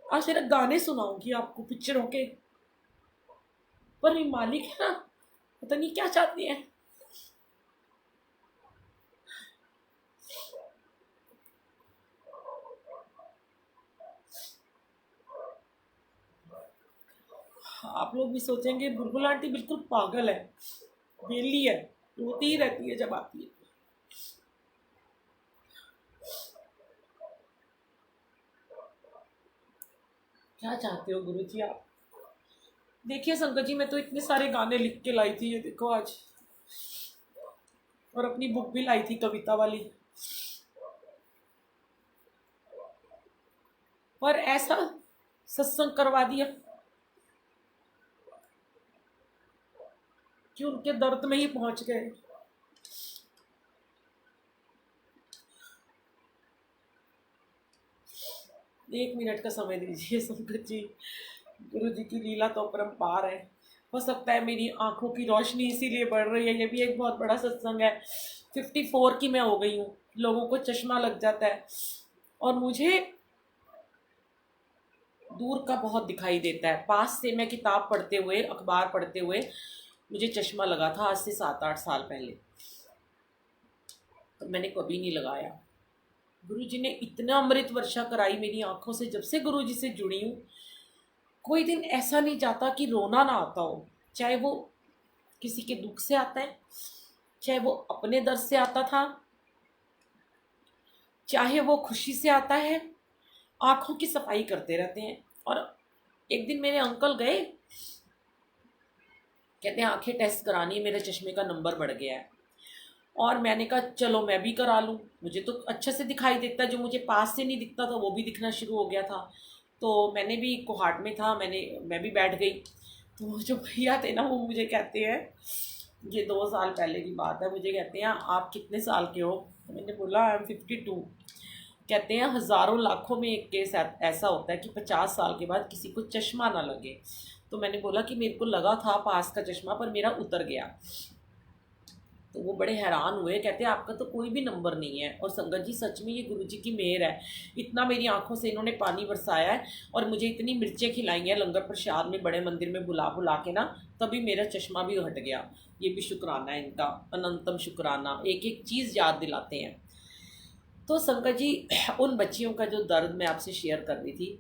आज सिर्फ गाने सुनाऊंगी आपको पिक्चरों के। पर ये मालिक है ना, पता नहीं क्या चाहती है। आप लोग भी सोचेंगे बुलबुल आंटी बिल्कुल पागल है, बेली है, रोती ही रहती है जब आती है। क्या चाहते हो गुरुजी आप? देखिए संगत जी मैं तो इतने सारे गाने लिख के लाई थी, ये देखो आज, और अपनी बुक भी लाई थी कविता वाली, पर ऐसा सत्संग करवा दिया कि उनके दर्द में ही पहुंच गए। एक मिनट का समय दीजिए संगत जी, गुरु जी की लीला तो अपरंपार है। हो सकता है मेरी आंखों की रोशनी इसीलिए बढ़ रही है, ये भी एक बहुत बड़ा सत्संग है। 54 की मैं हो गई हूँ, लोगों को चश्मा लग जाता है और मुझे दूर का बहुत दिखाई देता है। पास से मैं किताब पढ़ते हुए अखबार पढ़ते हुए मुझे चश्मा लगा था आज से 7-8 साल पहले, तो मैंने कभी नहीं लगाया। गुरु जी ने इतना अमृत वर्षा कराई मेरी आंखों से, जब से गुरु जी से जुड़ी हूँ कोई दिन ऐसा नहीं जाता कि रोना ना आता हो, चाहे वो किसी के दुख से आता है, चाहे वो अपने दर्द से आता था, चाहे वो खुशी से आता है, आंखों की सफाई करते रहते हैं। और एक दिन मेरे अंकल गए, कहते हैं आंखें टेस्ट करानी है, मेरे चश्मे का नंबर बढ़ गया है। और मैंने कहा चलो मैं भी करा लूँ, मुझे तो अच्छे से दिखाई देता है, जो मुझे पास से नहीं दिखता था वो भी दिखना शुरू हो गया था। तो मैंने भी कोहाट में था, मैं भी बैठ गई। तो जो भैया थे ना वो मुझे कहते हैं, ये 2 साल पहले की बात है, मुझे कहते हैं आप कितने साल के हो? तो मैंने बोला आई एम 52। कहते हैं हज़ारों लाखों में एक केस ऐसा होता है कि 50 साल के बाद किसी को चश्मा ना लगे। तो मैंने बोला कि मेरे को लगा था पास का चश्मा पर मेरा उतर गया। तो वो बड़े हैरान हुए, कहते हैं आपका तो कोई भी नंबर नहीं है। और संगत जी सच में ये गुरुजी की मेहर है, इतना मेरी आंखों से इन्होंने पानी बरसाया है और मुझे इतनी मिर्चें खिलाई हैं लंगर प्रसाद में, बड़े मंदिर में बुला बुला के ना, तभी मेरा चश्मा भी हट गया। ये भी शुक्राना है इनका, अनंतम शुक्राना, एक एक चीज़ याद दिलाते हैं। तो संगत जी उन बच्चियों का जो दर्द मैं आपसे शेयर कर रही थी,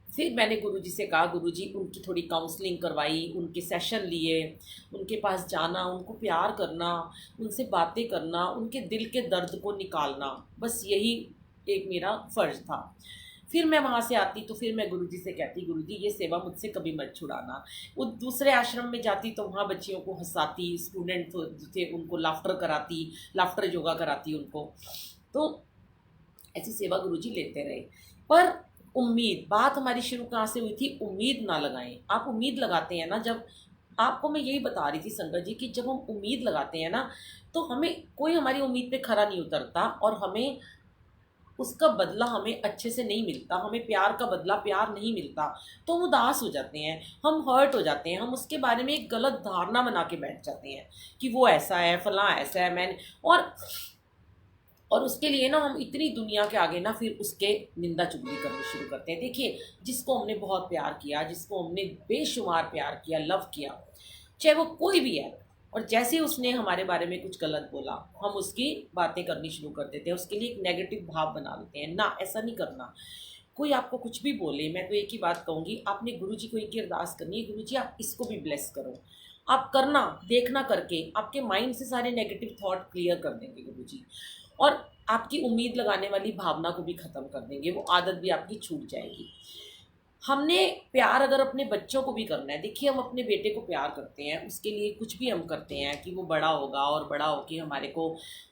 फिर मैंने गुरुजी से कहा गुरुजी उनकी थोड़ी काउंसलिंग करवाई, उनके सेशन लिए, उनके पास जाना, उनको प्यार करना, उनसे बातें करना, उनके दिल के दर्द को निकालना, बस यही एक मेरा फ़र्ज़ था। फिर मैं वहाँ से आती तो फिर मैं गुरुजी से कहती, गुरुजी ये सेवा मुझसे कभी मत छुड़ाना। वो दूसरे आश्रम में जाती तो वहाँ बच्चियों को हंसाती, स्टूडेंट जो थे उनको लाफ्टर कराती, लाफ्टर योगा कराती उनको। तो ऐसी सेवा गुरुजी लेते रहे। पर उम्मीद, बात हमारी शुरू कहाँ से हुई थी, उम्मीद ना लगाएं। आप उम्मीद लगाते हैं ना, जब आपको मैं यही बता रही थी संगत जी कि जब हम उम्मीद लगाते हैं ना तो हमें कोई हमारी उम्मीद पे खरा नहीं उतरता, और हमें उसका बदला हमें अच्छे से नहीं मिलता, हमें प्यार का बदला प्यार नहीं मिलता, तो हम उदास हो जाते हैं, हम हर्ट हो जाते हैं, हम उसके बारे में एक गलत धारणा बना के बैठ जाते हैं कि वो ऐसा है, फलां ऐसा है, मैंने और उसके लिए ना हम इतनी दुनिया के आगे ना फिर उसके निंदा चुगली करनी शुरू करते हैं। देखिए, जिसको हमने बहुत प्यार किया, जिसको हमने बेशुमार प्यार किया, लव किया, चाहे वो कोई भी है, और जैसे ही उसने हमारे बारे में कुछ गलत बोला हम उसकी बातें करनी शुरू कर देते हैं, उसके लिए एक नेगेटिव भाव बना लेते हैं। ना, ऐसा नहीं करना। कोई आपको कुछ भी बोले, मैं तो एक ही बात कहूँगी, आपने गुरुजी को एक ही अरदास करनी है, गुरुजी आप इसको भी ब्लेस करो। आप करना, देखना करके आपके माइंड से सारे नेगेटिव थॉट क्लियर कर देंगे गुरुजी, और आपकी उम्मीद लगाने वाली भावना को भी ख़त्म कर देंगे, वो आदत भी आपकी छूट जाएगी। हमने प्यार अगर अपने बच्चों को भी करना है, देखिए हम अपने बेटे को प्यार करते हैं, उसके लिए कुछ भी हम करते हैं कि वो बड़ा होगा और बड़ा होके हमारे को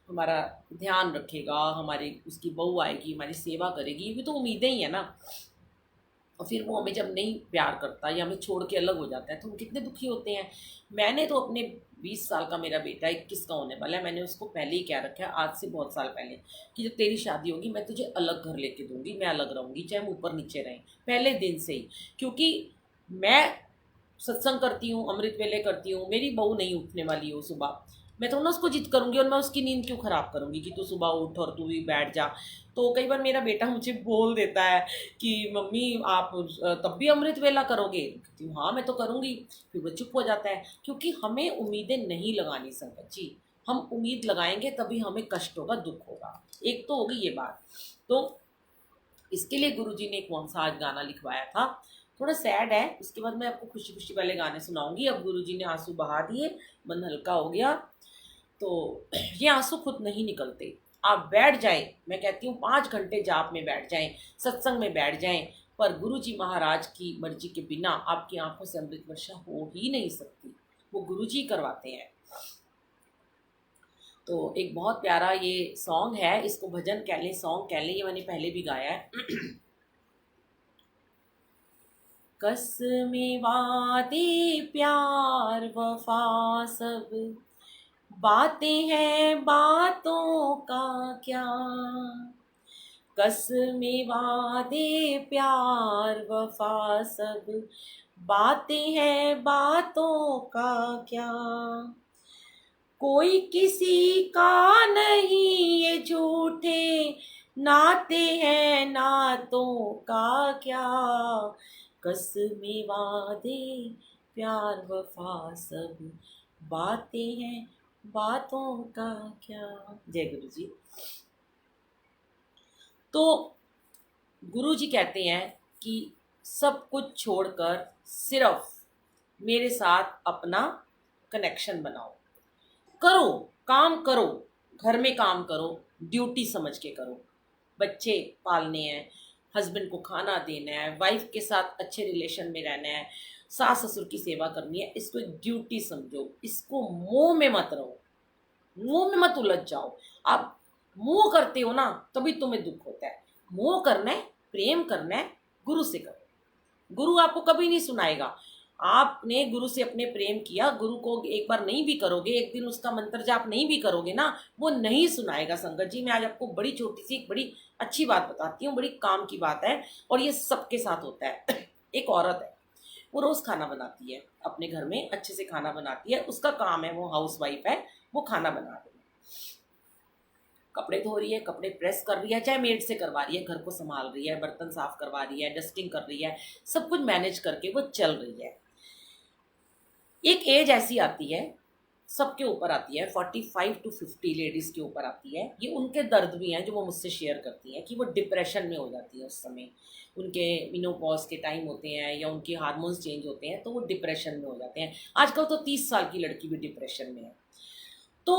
हमारा ध्यान रखेगा, हमारी उसकी बहू आएगी, हमारी सेवा करेगी, ये भी तो उम्मीदें ही है ना। और फिर वो हमें जब नहीं प्यार करता या हमें छोड़ के अलग हो जाता है तो हम कितने दुखी होते हैं। मैंने तो अपने 20 साल का मेरा बेटा 21 का होने वाला है, मैंने उसको पहले ही क्या रखा है, आज से बहुत साल पहले, कि जब तेरी शादी होगी मैं तुझे अलग घर लेके दूंगी, मैं अलग रहूँगी, चाहे हम ऊपर नीचे रहें, पहले दिन से ही। क्योंकि मैं सत्संग करती हूँ, अमृत वेले करती हूँ, मेरी बहू नहीं उठने वाली हो सुबह, मैं तो ना उसको जिद करूँगी और मैं उसकी नींद क्यों ख़राब करूँगी कि तू सुबह उठ और तू भी बैठ जा। तो कई बार मेरा बेटा मुझे बोल देता है कि मम्मी आप तब भी अमृत वेला करोगे, कहती हूँ हाँ मैं तो करूँगी, फिर वो चुप हो जाता है। क्योंकि हमें उम्मीदें नहीं लगानी संगत जी, हम उम्मीद लगाएंगे तभी हमें कष्ट होगा, दुख होगा। एक तो होगी ये बात। तो इसके लिए गुरुजी ने कौन सा आज गाना लिखवाया था, थोड़ा सैड है, उसके बाद मैं आपको खुशी खुशी वाले गाने सुनाऊंगी। अब गुरुजी ने आंसू बहा दिए, मन हल्का हो गया। तो ये आंसू खुद नहीं निकलते, आप बैठ जाएं, मैं कहती हूँ 5 घंटे जाप में बैठ जाएं, सत्संग में बैठ जाएं, पर गुरुजी महाराज की मर्जी के बिना आपकी आंखों से अमृत वर्षा हो ही नहीं सकती, वो गुरुजी करवाते हैं। तो एक बहुत प्यारा ये सॉन्ग है, इसको भजन कह लें, सॉन्ग कह लें, ये मैंने पहले भी गाया है। कसमें वादे प्यार वफा सब बातें हैं बातों का क्या, कसमें वादे प्यार वफा सब बातें हैं बातों का क्या, कोई किसी का नहीं ये झूठे नाते हैं नातों का क्या, कसमें वादे प्यार वफा सब बातें हैं बातों का क्या। जय गुरु जी। तो गुरु जी कहते हैं कि सब कुछ छोड़कर सिर्फ मेरे साथ अपना कनेक्शन बनाओ, करो काम करो, घर में काम करो, ड्यूटी समझ के करो, बच्चे पालने हैं, हस्बैंड को खाना देना है, वाइफ के साथ अच्छे रिलेशन में रहना है, सास ससुर की सेवा करनी है, इसको एक ड्यूटी समझो, इसको मोह में मत रहो, मोह में मत उलझ जाओ। आप मोह करते हो ना तभी तुम्हें दुख होता है। मोह करना है, प्रेम करना है, गुरु से करो, गुरु आपको कभी नहीं सुनाएगा। आपने गुरु से अपने प्रेम किया, गुरु को एक बार नहीं भी करोगे, एक दिन उसका मंत्र जाप नहीं भी करोगे ना, वो नहीं सुनाएगा। संगत जी, मैं आज आपको बड़ी छोटी सी एक बड़ी अच्छी बात बताती हूँ, बड़ी काम की बात है, और ये सबके साथ होता है। एक औरत है, वो रोज़ खाना बनाती है, अपने घर में अच्छे से खाना बनाती है, उसका काम है, वो हाउस वाइफ है, वो खाना बना रही है, कपड़े धो रही है, कपड़े प्रेस कर रही है, चाहे मेड से करवा रही है, घर को संभाल रही है, बर्तन साफ करवा रही है, डस्टिंग कर रही है, सब कुछ मैनेज करके वो चल रही है। एक एज ऐसी आती है, सबके ऊपर आती है, 45 to 50 लेडीज़ के ऊपर आती है। ये उनके दर्द भी हैं जो वो मुझसे शेयर करती हैं कि वो डिप्रेशन में हो जाती है उस समय, उनके मेनोपॉज के टाइम होते हैं या उनके हार्मोन्स चेंज होते हैं तो वो डिप्रेशन में हो जाते हैं। आजकल तो 30 साल की लड़की भी डिप्रेशन में है। तो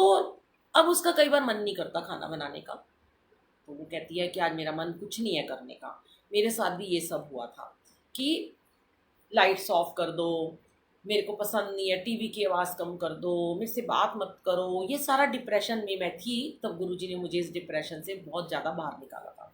अब उसका कई बार मन नहीं करता खाना बनाने का, तो वो कहती है कि आज मेरा मन कुछ नहीं है करने का। मेरे साथ भी ये सब हुआ था कि लाइट्स ऑफ कर दो, मेरे को पसंद नहीं है, टीवी की आवाज़ कम कर दो, मेरे से बात मत करो। ये सारा डिप्रेशन में मैं थी, तब गुरुजी ने मुझे इस डिप्रेशन से बहुत ज़्यादा बाहर निकाला था।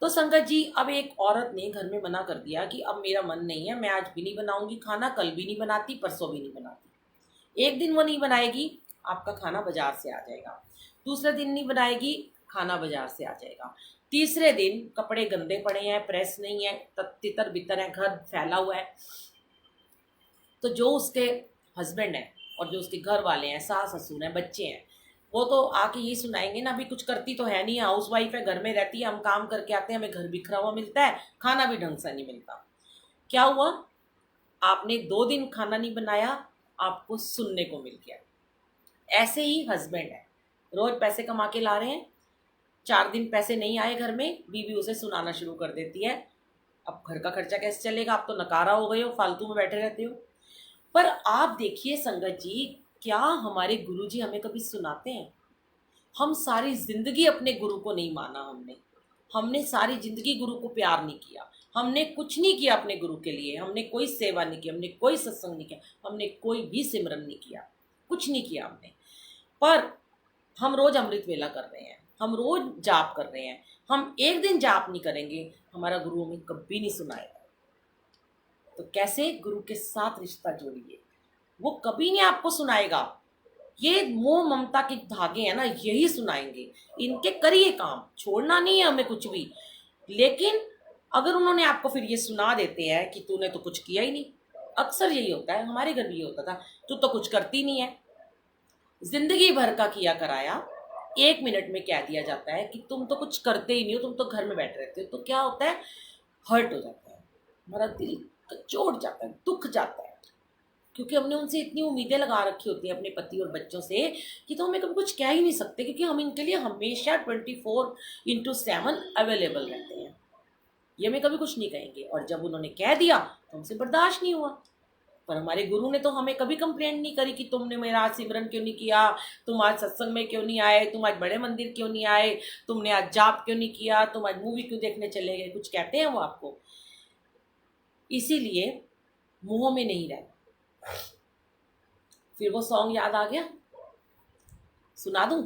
तो संगत जी, अब एक औरत ने घर में मना कर दिया कि अब मेरा मन नहीं है, मैं आज भी नहीं बनाऊंगी खाना, कल भी नहीं बनाती, परसों भी नहीं बनाती। एक दिन वो नहीं बनाएगी, आपका खाना बाजार से आ जाएगा। दूसरे दिन नहीं बनाएगी, खाना बाजार से आ जाएगा। तीसरे दिन कपड़े गंदे पड़े हैं, प्रेस नहीं है, तितर बितर है, घर फैला हुआ है। तो जो उसके हस्बैंड है और जो उसके घर वाले हैं, सास ससुर हैं, बच्चे हैं, वो तो आके ये सुनाएंगे ना, अभी कुछ करती तो है नहीं, हाउस वाइफ है, घर में रहती है, हम काम करके आते हैं, हमें घर बिखरा हुआ मिलता है, खाना भी ढंग से नहीं मिलता। क्या हुआ? आपने 2 दिन खाना नहीं बनाया, आपको सुनने को मिल गया। ऐसे ही हस्बैंड है, रोज पैसे कमा के ला रहे हैं, 4 दिन पैसे नहीं आए घर में, बीवी उसे सुनाना शुरू कर देती है, अब घर का खर्चा कैसे चलेगा, आप तो नकारा हो गए हो, फालतू में बैठे रहते हो। पर आप देखिए संगत जी, क्या हमारे गुरुजी हमें कभी सुनाते हैं? हम सारी जिंदगी अपने गुरु को नहीं माना, हमने सारी जिंदगी गुरु को प्यार नहीं किया, हमने कुछ नहीं किया अपने गुरु के लिए, हमने कोई सेवा नहीं की, हमने कोई सत्संग नहीं किया, हमने कोई भी सिमरन नहीं किया, कुछ नहीं किया हमने। पर हम रोज अमृत वेला कर रहे हैं, हम रोज जाप कर रहे हैं, हम एक दिन जाप नहीं करेंगे, हमारा गुरु हमें कभी नहीं सुनाएगा। तो कैसे गुरु के साथ रिश्ता जोड़िए, वो कभी नहीं आपको सुनाएगा। ये मोह ममता के धागे हैं ना, यही सुनाएंगे, इनके करिए काम, छोड़ना नहीं है हमें कुछ भी। लेकिन अगर उन्होंने आपको फिर ये सुना देते हैं कि तूने तो कुछ किया ही नहीं, अक्सर यही होता है, हमारे घर भी ये होता था, तू तो कुछ करती नहीं है, जिंदगी भर का किया कराया 1 मिनट में कह दिया जाता है कि तुम तो कुछ करते ही नहीं हो, तुम तो घर में बैठे रहते हो। तो क्या होता है? हर्ट हो जाता है, हमारा दिल चोट जाता है, दुख जाता है, क्योंकि हमने उनसे इतनी उम्मीदें लगा रखी होती हैं अपने पति और बच्चों से कि तो हमें कभी कुछ कह ही नहीं सकते, क्योंकि हम इनके लिए हमेशा 24/7 अवेलेबल रहते हैं। ये हमें कभी कुछ नहीं कहेंगे, और जब उन्होंने कह दिया तो हमसे बर्दाश्त नहीं हुआ। पर हमारे गुरु ने तो हमें कभी कंप्लेंट नहीं करी कि तुमने मेरा आज सिमरन क्यों नहीं किया, तुम आज सत्संग में क्यों नहीं आए, तुम आज बड़े मंदिर क्यों नहीं आए, तुमने आज जाप क्यों नहीं किया, तुम आज मूवी क्यों देखने चले गए, कुछ कहते हैं वो आपको? इसीलिए मुंह में नहीं रहना। फिर वो सॉन्ग याद आ गया, सुना दूं?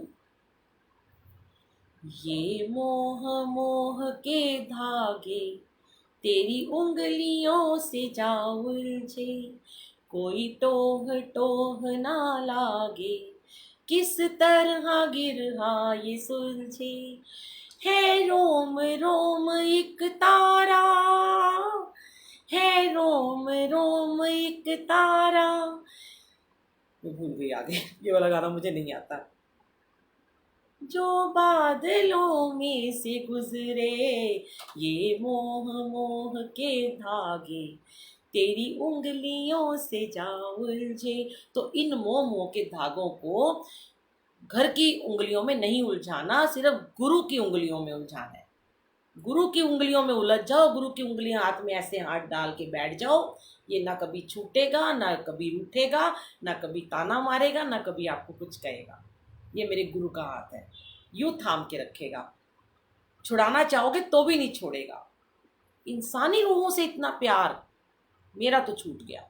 ये मोह मोह के धागे तेरी उंगलियों से जा उलझे, कोई टोह टोह ना लागे, किस तरह गिरहा ये सुलझे, है रोम रोम एक तारा, है रोम रोम एक तारा। मैं भूल गई आगे, ये वाला गाना मुझे नहीं आता। जो बादलों में से गुजरे ये मोह मोह के धागे तेरी उंगलियों से जा उलझे। तो इन मोह मोह के धागों को घर की उंगलियों में नहीं उलझाना, सिर्फ गुरु की उंगलियों में उलझाना है। गुरु की उंगलियों में उलझ जाओ, गुरु की उंगलियां हाथ में ऐसे हाथ डाल के बैठ जाओ, ये ना कभी छूटेगा, ना कभी उठेगा, ना कभी ताना मारेगा, ना कभी आपको कुछ कहेगा। ये मेरे गुरु का हाथ है, यूं थाम के रखेगा, छुड़ाना चाहोगे तो भी नहीं छोड़ेगा। इंसानी रूहों से इतना प्यार मेरा तो छूट गया।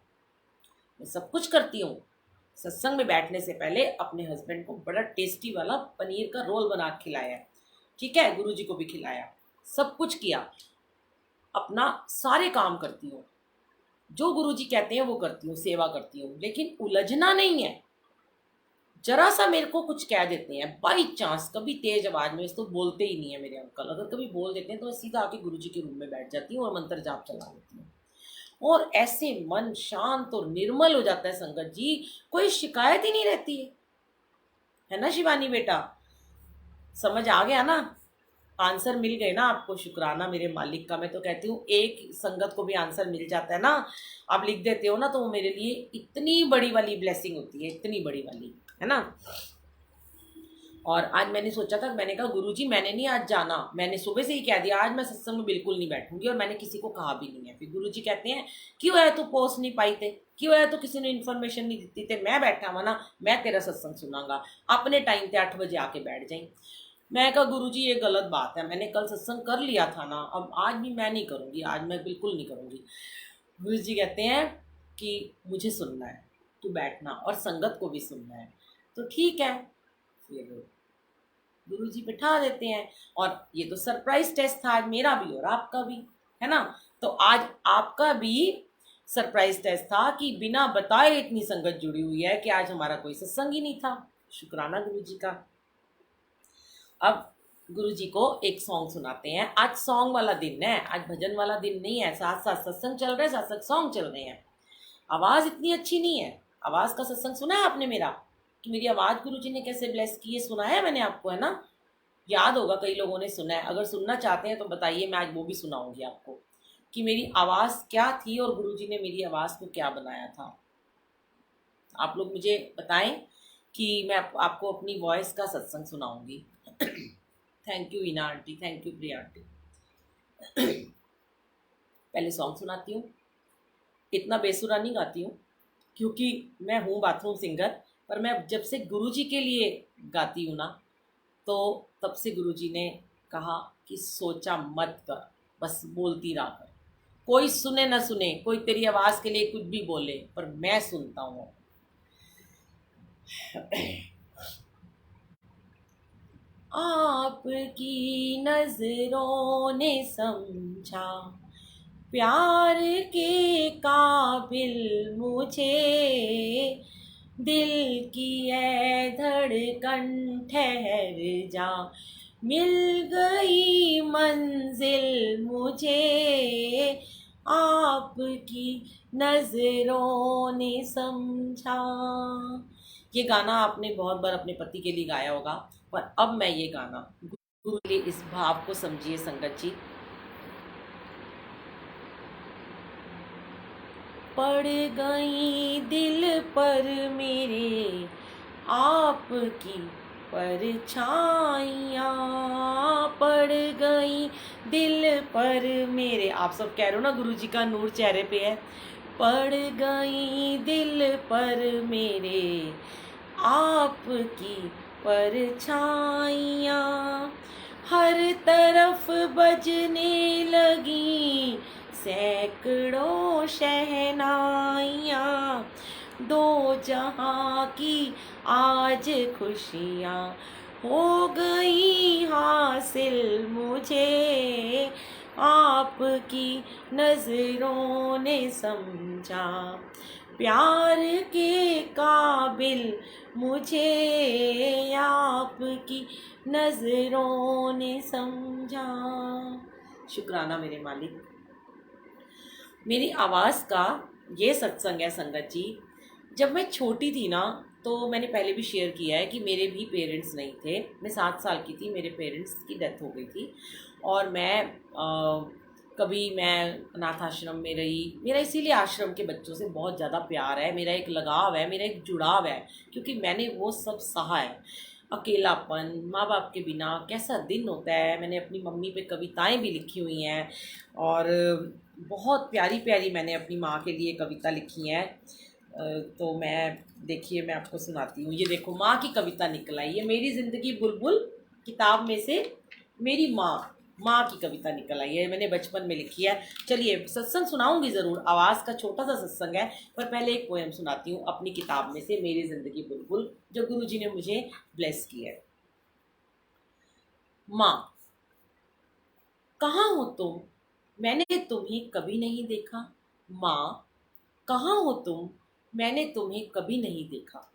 मैं सब कुछ करती हूँ, सत्संग में बैठने से पहले अपने हस्बैंड को बड़ा टेस्टी वाला पनीर का रोल बना के खिलाया है, ठीक है, गुरुजी को भी खिलाया, सब कुछ किया, अपना सारे काम करती हूँ, जो गुरुजी कहते हैं वो करती हूँ, सेवा करती हूँ, लेकिन उलझना नहीं है। जरा सा मेरे को कुछ कह देते हैं बाई चांस, कभी तेज आवाज में, तो बोलते ही नहीं है मेरे अंकल, अगर कभी बोल देते हैं तो मैं सीधा आके गुरुजी के रूम में बैठ जाती हूँ और मंत्र जाप चला लेती हूँ, और ऐसे मन शांत और निर्मल हो जाता है संगत जी, कोई शिकायत ही नहीं रहती है ना शिवानी बेटा? समझ आ गया ना? आंसर मिल गए ना आपको? शुक्राना मेरे मालिक का। मैं तो कहती हूँ एक संगत को भी आंसर मिल जाता है ना, आप लिख देते हो ना, तो वो मेरे लिए इतनी बड़ी वाली ब्लेसिंग होती है, इतनी बड़ी वाली, है ना। और आज मैंने सोचा था, मैंने कहा गुरुजी मैंने नहीं आज जाना, मैंने सुबह से ही कह दिया आज मैं सत्संग में बिल्कुल नहीं बैठूंगी, और मैंने किसी को कहा भी नहीं है। फिर गुरुजी कहते हैं क्यों है तो पोस्ट नहीं पाई थे, क्यों है तो किसी ने इन्फॉर्मेशन नहीं दी थे, मैं बैठा हुआ ना, मैं तेरा सत्संग सुनाऊंगा, अपने टाइम पे 8 बजे आके बैठ जाए। मैं कहा गुरुजी ये गलत बात है, मैंने कल सत्संग कर लिया था ना, अब आज भी मैं नहीं करूँगी, आज मैं बिल्कुल नहीं करूँगी। गुरुजी कहते हैं कि मुझे सुनना है, तू बैठना और संगत को भी सुनना है। तो ठीक है, फिर गुरुजी बिठा देते हैं। और ये तो सरप्राइज टेस्ट था आज मेरा भी और आपका भी, है ना। तो आज आपका भी सरप्राइज टेस्ट था कि बिना बताए इतनी संगत जुड़ी हुई है कि आज हमारा कोई सत्संग ही नहीं था। शुक्राना गुरुजी का। अब गुरुजी को एक सॉन्ग सुनाते हैं। आज सॉन्ग वाला दिन है, आज भजन वाला दिन नहीं है। साथ साथ सत्संग चल रहे हैं, साथ साथ सॉन्ग चल रहे हैं। आवाज़ इतनी अच्छी नहीं है। आवाज़ का सत्संग सुना है आपने मेरा, कि मेरी आवाज़ गुरुजी ने कैसे ब्लेस की है, सुना है मैंने आपको, है ना। याद होगा कई लोगों ने सुना है। अगर सुनना चाहते हैं तो बताइए, मैं आज वो भी सुनाऊंगी आपको कि मेरी आवाज़ क्या थी और गुरुजी ने मेरी आवाज़ को क्या बनाया था। आप लोग मुझे बताएं कि मैं आपको अपनी वॉइस का सत्संग सुनाऊंगी। Thank you Eena aunty, thank you Priya aunty. पहले सॉन्ग सुनाती हूँ। इतना बेसुरा नहीं गाती हूँ क्योंकि मैं हूँ बाथरूम सिंगर, पर मैं जब से गुरुजी के लिए गाती हूँ ना, तो तब से गुरुजी ने कहा कि सोचा मत कर, बस बोलती रहा कर। कोई सुने ना सुने, कोई तेरी आवाज़ के लिए कुछ भी बोले, पर मैं सुनता हूँ। आपकी नजरों ने समझा प्यार के काबिल मुझे, दिल की है धड़कन ठहर जा, मिल गई मंजिल मुझे, आपकी नजरों ने समझा। ये गाना आपने बहुत बार अपने पति के लिए गाया होगा, पर अब मैं ये गाना गुरु के लिए, इस भाव को समझिए संगत जी। पड़ गई दिल पर मेरे आपकी परछाइयाँ, पड़ गई दिल पर मेरे। आप सब कह रहे हो ना गुरुजी का नूर चेहरे पे है। पड़ गई दिल पर मेरे आपकी परछाइयाँ, हर तरफ बजने लगी सैकड़ों शहनाइयाँ, दो जहां की आज खुशियाँ हो गई हासिल मुझे, आपकी नजरों ने समझा प्यार के काबिल मुझे, आपकी नजरों ने समझा। शुक्राना मेरे मालिक। मेरी आवाज़ का ये सत्संग है संगत जी। जब मैं छोटी थी ना, तो मैंने पहले भी शेयर किया है कि मेरे भी पेरेंट्स नहीं थे। मैं 7 साल की थी, मेरे पेरेंट्स की डेथ हो गई थी। और कभी मैं अनाथ आश्रम में रही। मेरा इसीलिए आश्रम के बच्चों से बहुत ज़्यादा प्यार है, मेरा एक लगाव है, मेरा एक जुड़ाव है, क्योंकि मैंने वो सब सहा है। अकेलापन, माँ बाप के बिना कैसा दिन होता है। मैंने अपनी मम्मी पे कविताएं भी लिखी हुई हैं, और बहुत प्यारी प्यारी मैंने अपनी माँ के लिए कविता लिखी हैं। तो देखिए मैं आपको सुनाती हूँ। ये देखो, माँ की कविता निकल आई है। मेरी ज़िंदगी बुलबुल किताब में से मेरी माँ की कविता निकल आई है, मैंने बचपन में लिखी है। चलिए सत्संग सुनाऊंगी ज़रूर, आवाज़ का छोटा सा सत्संग है, पर पहले एक पोएम सुनाती हूँ अपनी किताब में से, मेरी ज़िंदगी बुलबुल, जो गुरुजी ने मुझे ब्लेस की है। माँ, कहाँ हो तुम, मैंने तुम्हें कभी नहीं देखा। माँ, कहाँ हो तुम, मैंने तुम्हें कभी नहीं देखा।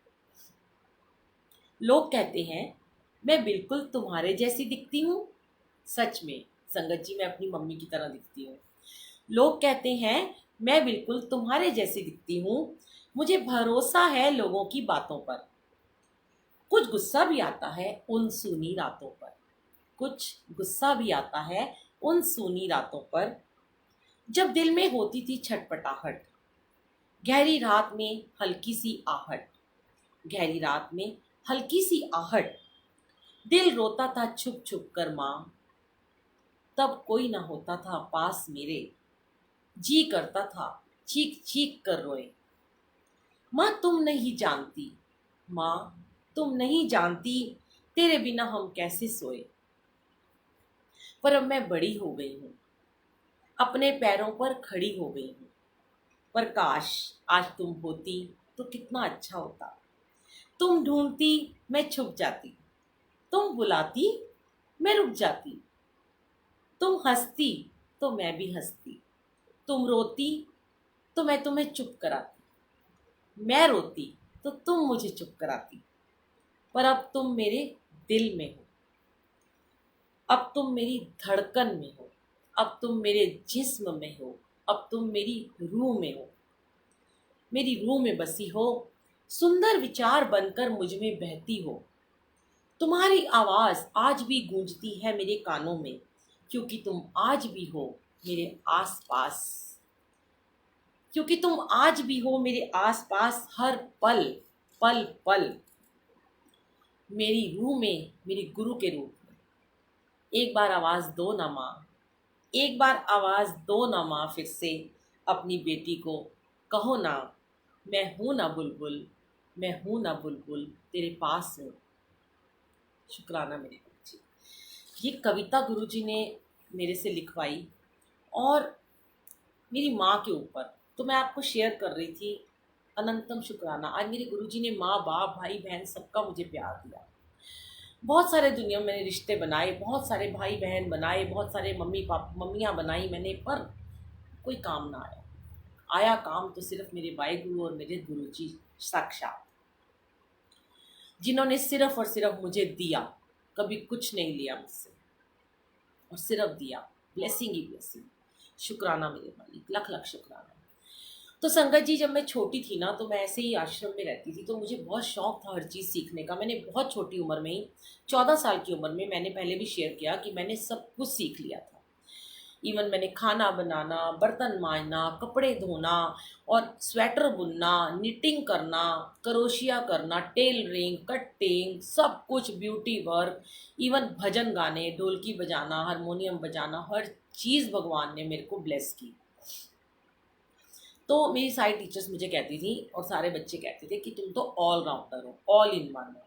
लोग कहते हैं मैं बिल्कुल तुम्हारे जैसी दिखती हूँ। सच में संगत जी, मैं अपनी मम्मी की तरह दिखती हूँ। लोग कहते हैं मैं बिल्कुल तुम्हारे जैसी दिखती हूँ। मुझे भरोसा है लोगों की बातों पर। कुछ गुस्सा भी आता है उन सूनी रातों पर। कुछ गुस्सा भी आता है उन सूनी रातों पर, जब दिल में होती थी छटपटाहट। गहरी रात में हल्की सी आहट, गहरी रात में हल्की सी आहट, दिल रोता था छुप छुप कर माँ। तब कोई ना होता था पास मेरे, जी करता था चीख चीख कर रोए। माँ तुम नहीं जानती, माँ तुम नहीं जानती, तेरे बिना हम कैसे सोए। पर अब मैं बड़ी हो गई हूँ, अपने पैरों पर खड़ी हो गई हूँ। पर काश आज तुम होती तो कितना अच्छा होता। तुम ढूंढती, मैं छुप जाती। तुम बुलाती, मैं रुक जाती। तुम हंसती तो मैं भी हंसती। तुम रोती तो मैं तुम्हें चुप कराती। मैं रोती तो तुम मुझे चुप कराती। पर अब तुम मेरे दिल में हो, अब तुम मेरी धड़कन में हो, अब तुम मेरे जिस्म में हो, अब तुम मेरी रूह में हो। मेरी रूह में बसी हो, सुंदर विचार बनकर मुझ में बहती हो। तुम्हारी आवाज आज भी गूंजती है मेरे कानों में, क्योंकि तुम आज भी हो मेरे आसपास। क्योंकि तुम आज भी हो मेरे आसपास हर पल, पल पल। मेरी रूह में, मेरी गुरु के रूप में। एक बार आवाज दो ना माँ, एक बार आवाज दो ना माँ, फिर से अपनी बेटी को कहो ना, मैं हूं ना बुलबुल, मैं हूं ना बुलबुल, तेरे पास हूँ। शुक्राना मेरे बच्चे। ये कविता गुरुजी ने मेरे से लिखवाई और मेरी माँ के ऊपर, तो मैं आपको शेयर कर रही थी। अनंतम शुक्राना, आज मेरे गुरुजी ने माँ बाप भाई बहन सबका मुझे प्यार दिया। बहुत सारे दुनिया में मैंने रिश्ते बनाए, बहुत सारे भाई बहन बनाए, बहुत सारे मम्मी पापा मम्मियाँ बनाई मैंने, पर कोई काम ना आया। आया काम तो सिर्फ मेरे वाहे गुरु और मेरे गुरुजी साक्षात, जिन्होंने सिर्फ और सिर्फ मुझे दिया, कभी कुछ नहीं लिया मुझसे, और सिर्फ दिया। ब्लेसिंग ही ब्लेसिंग। शुक्राना मेरे मालिक, लख लख शुक्राना। तो संगत जी, जब मैं छोटी थी ना, तो मैं ऐसे ही आश्रम में रहती थी, तो मुझे बहुत शौक था हर चीज़ सीखने का। मैंने बहुत छोटी उम्र में ही, 14 साल की उम्र में, मैंने पहले भी शेयर किया कि मैंने सब कुछ सीख लिया था। इवन मैंने खाना बनाना, बर्तन मांजना, कपड़े धोना और स्वेटर बुनना, निटिंग करना, करोशिया करना, टेलरिंग, कटिंग, सब कुछ, ब्यूटी वर्क, इवन भजन गाने, ढोलकी बजाना, हारमोनियम बजाना, हर चीज़ भगवान ने मेरे को ब्लेस की। तो मेरी सारी टीचर्स मुझे कहती थी और सारे बच्चे कहते थे कि तुम तो ऑल राउंडर हो, ऑल इन वन हो।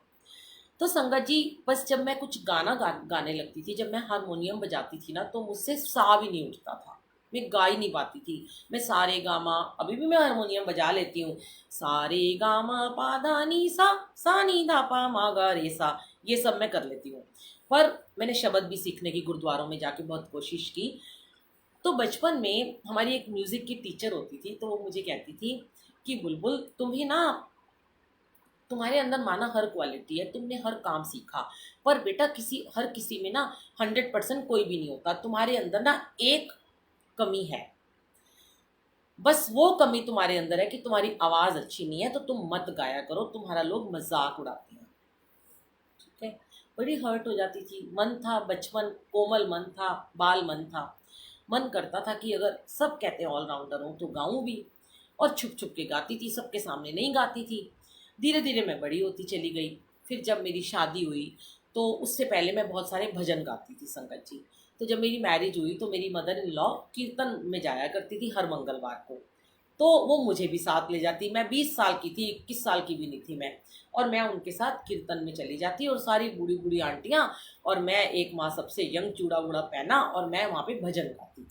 तो संगत जी, बस जब मैं कुछ गाने लगती थी, जब मैं हारमोनियम बजाती थी ना, तो मुझसे सा भी नहीं उठता था, मैं गा ही नहीं पाती थी। मैं सारे गामा, अभी भी मैं हारमोनियम बजा लेती हूँ, सारे गामा पा धा नी सा नी धा पा मा गा रे सा, ये सब मैं कर लेती हूँ। पर मैंने शब्द भी सीखने की गुरुद्वारों में जाके बहुत कोशिश की। तो बचपन में हमारी एक म्यूज़िक की टीचर होती थी, तो वो मुझे कहती थी कि बुलबुल, तुम्हें ना, तुम्हारे अंदर माना हर क्वालिटी है, तुमने हर काम सीखा, पर बेटा हर किसी में ना 100% कोई भी नहीं होता। तुम्हारे अंदर ना एक कमी है, बस वो कमी तुम्हारे अंदर है कि तुम्हारी आवाज़ अच्छी नहीं है, तो तुम मत गाया करो, तुम्हारा लोग मजाक उड़ाते हैं। ठीक है। बड़ी हर्ट हो जाती थी। मन था, बचपन कोमल मन था, बाल मन था। मन करता था कि अगर सब कहते हैं ऑलराउंडर हूँ तो गाऊँ भी, और छुप छुप के गाती थी, सबके सामने नहीं गाती थी। धीरे धीरे मैं बड़ी होती चली गई। फिर जब मेरी शादी हुई, तो उससे पहले मैं बहुत सारे भजन गाती थी संगत जी। तो जब मेरी मैरिज हुई, तो मेरी मदर इन लॉ कीर्तन में जाया करती थी हर मंगलवार को, तो वो मुझे भी साथ ले जाती। मैं 20 साल की थी, 21 साल की भी नहीं थी मैं, और मैं उनके साथ कीर्तन में चली जाती, और सारी बूढ़ी बूढ़ी आंटियाँ, और मैं एक माँ सबसे यंग चूड़ा वूड़ा पहना, और मैं वहाँ पे भजन गाती।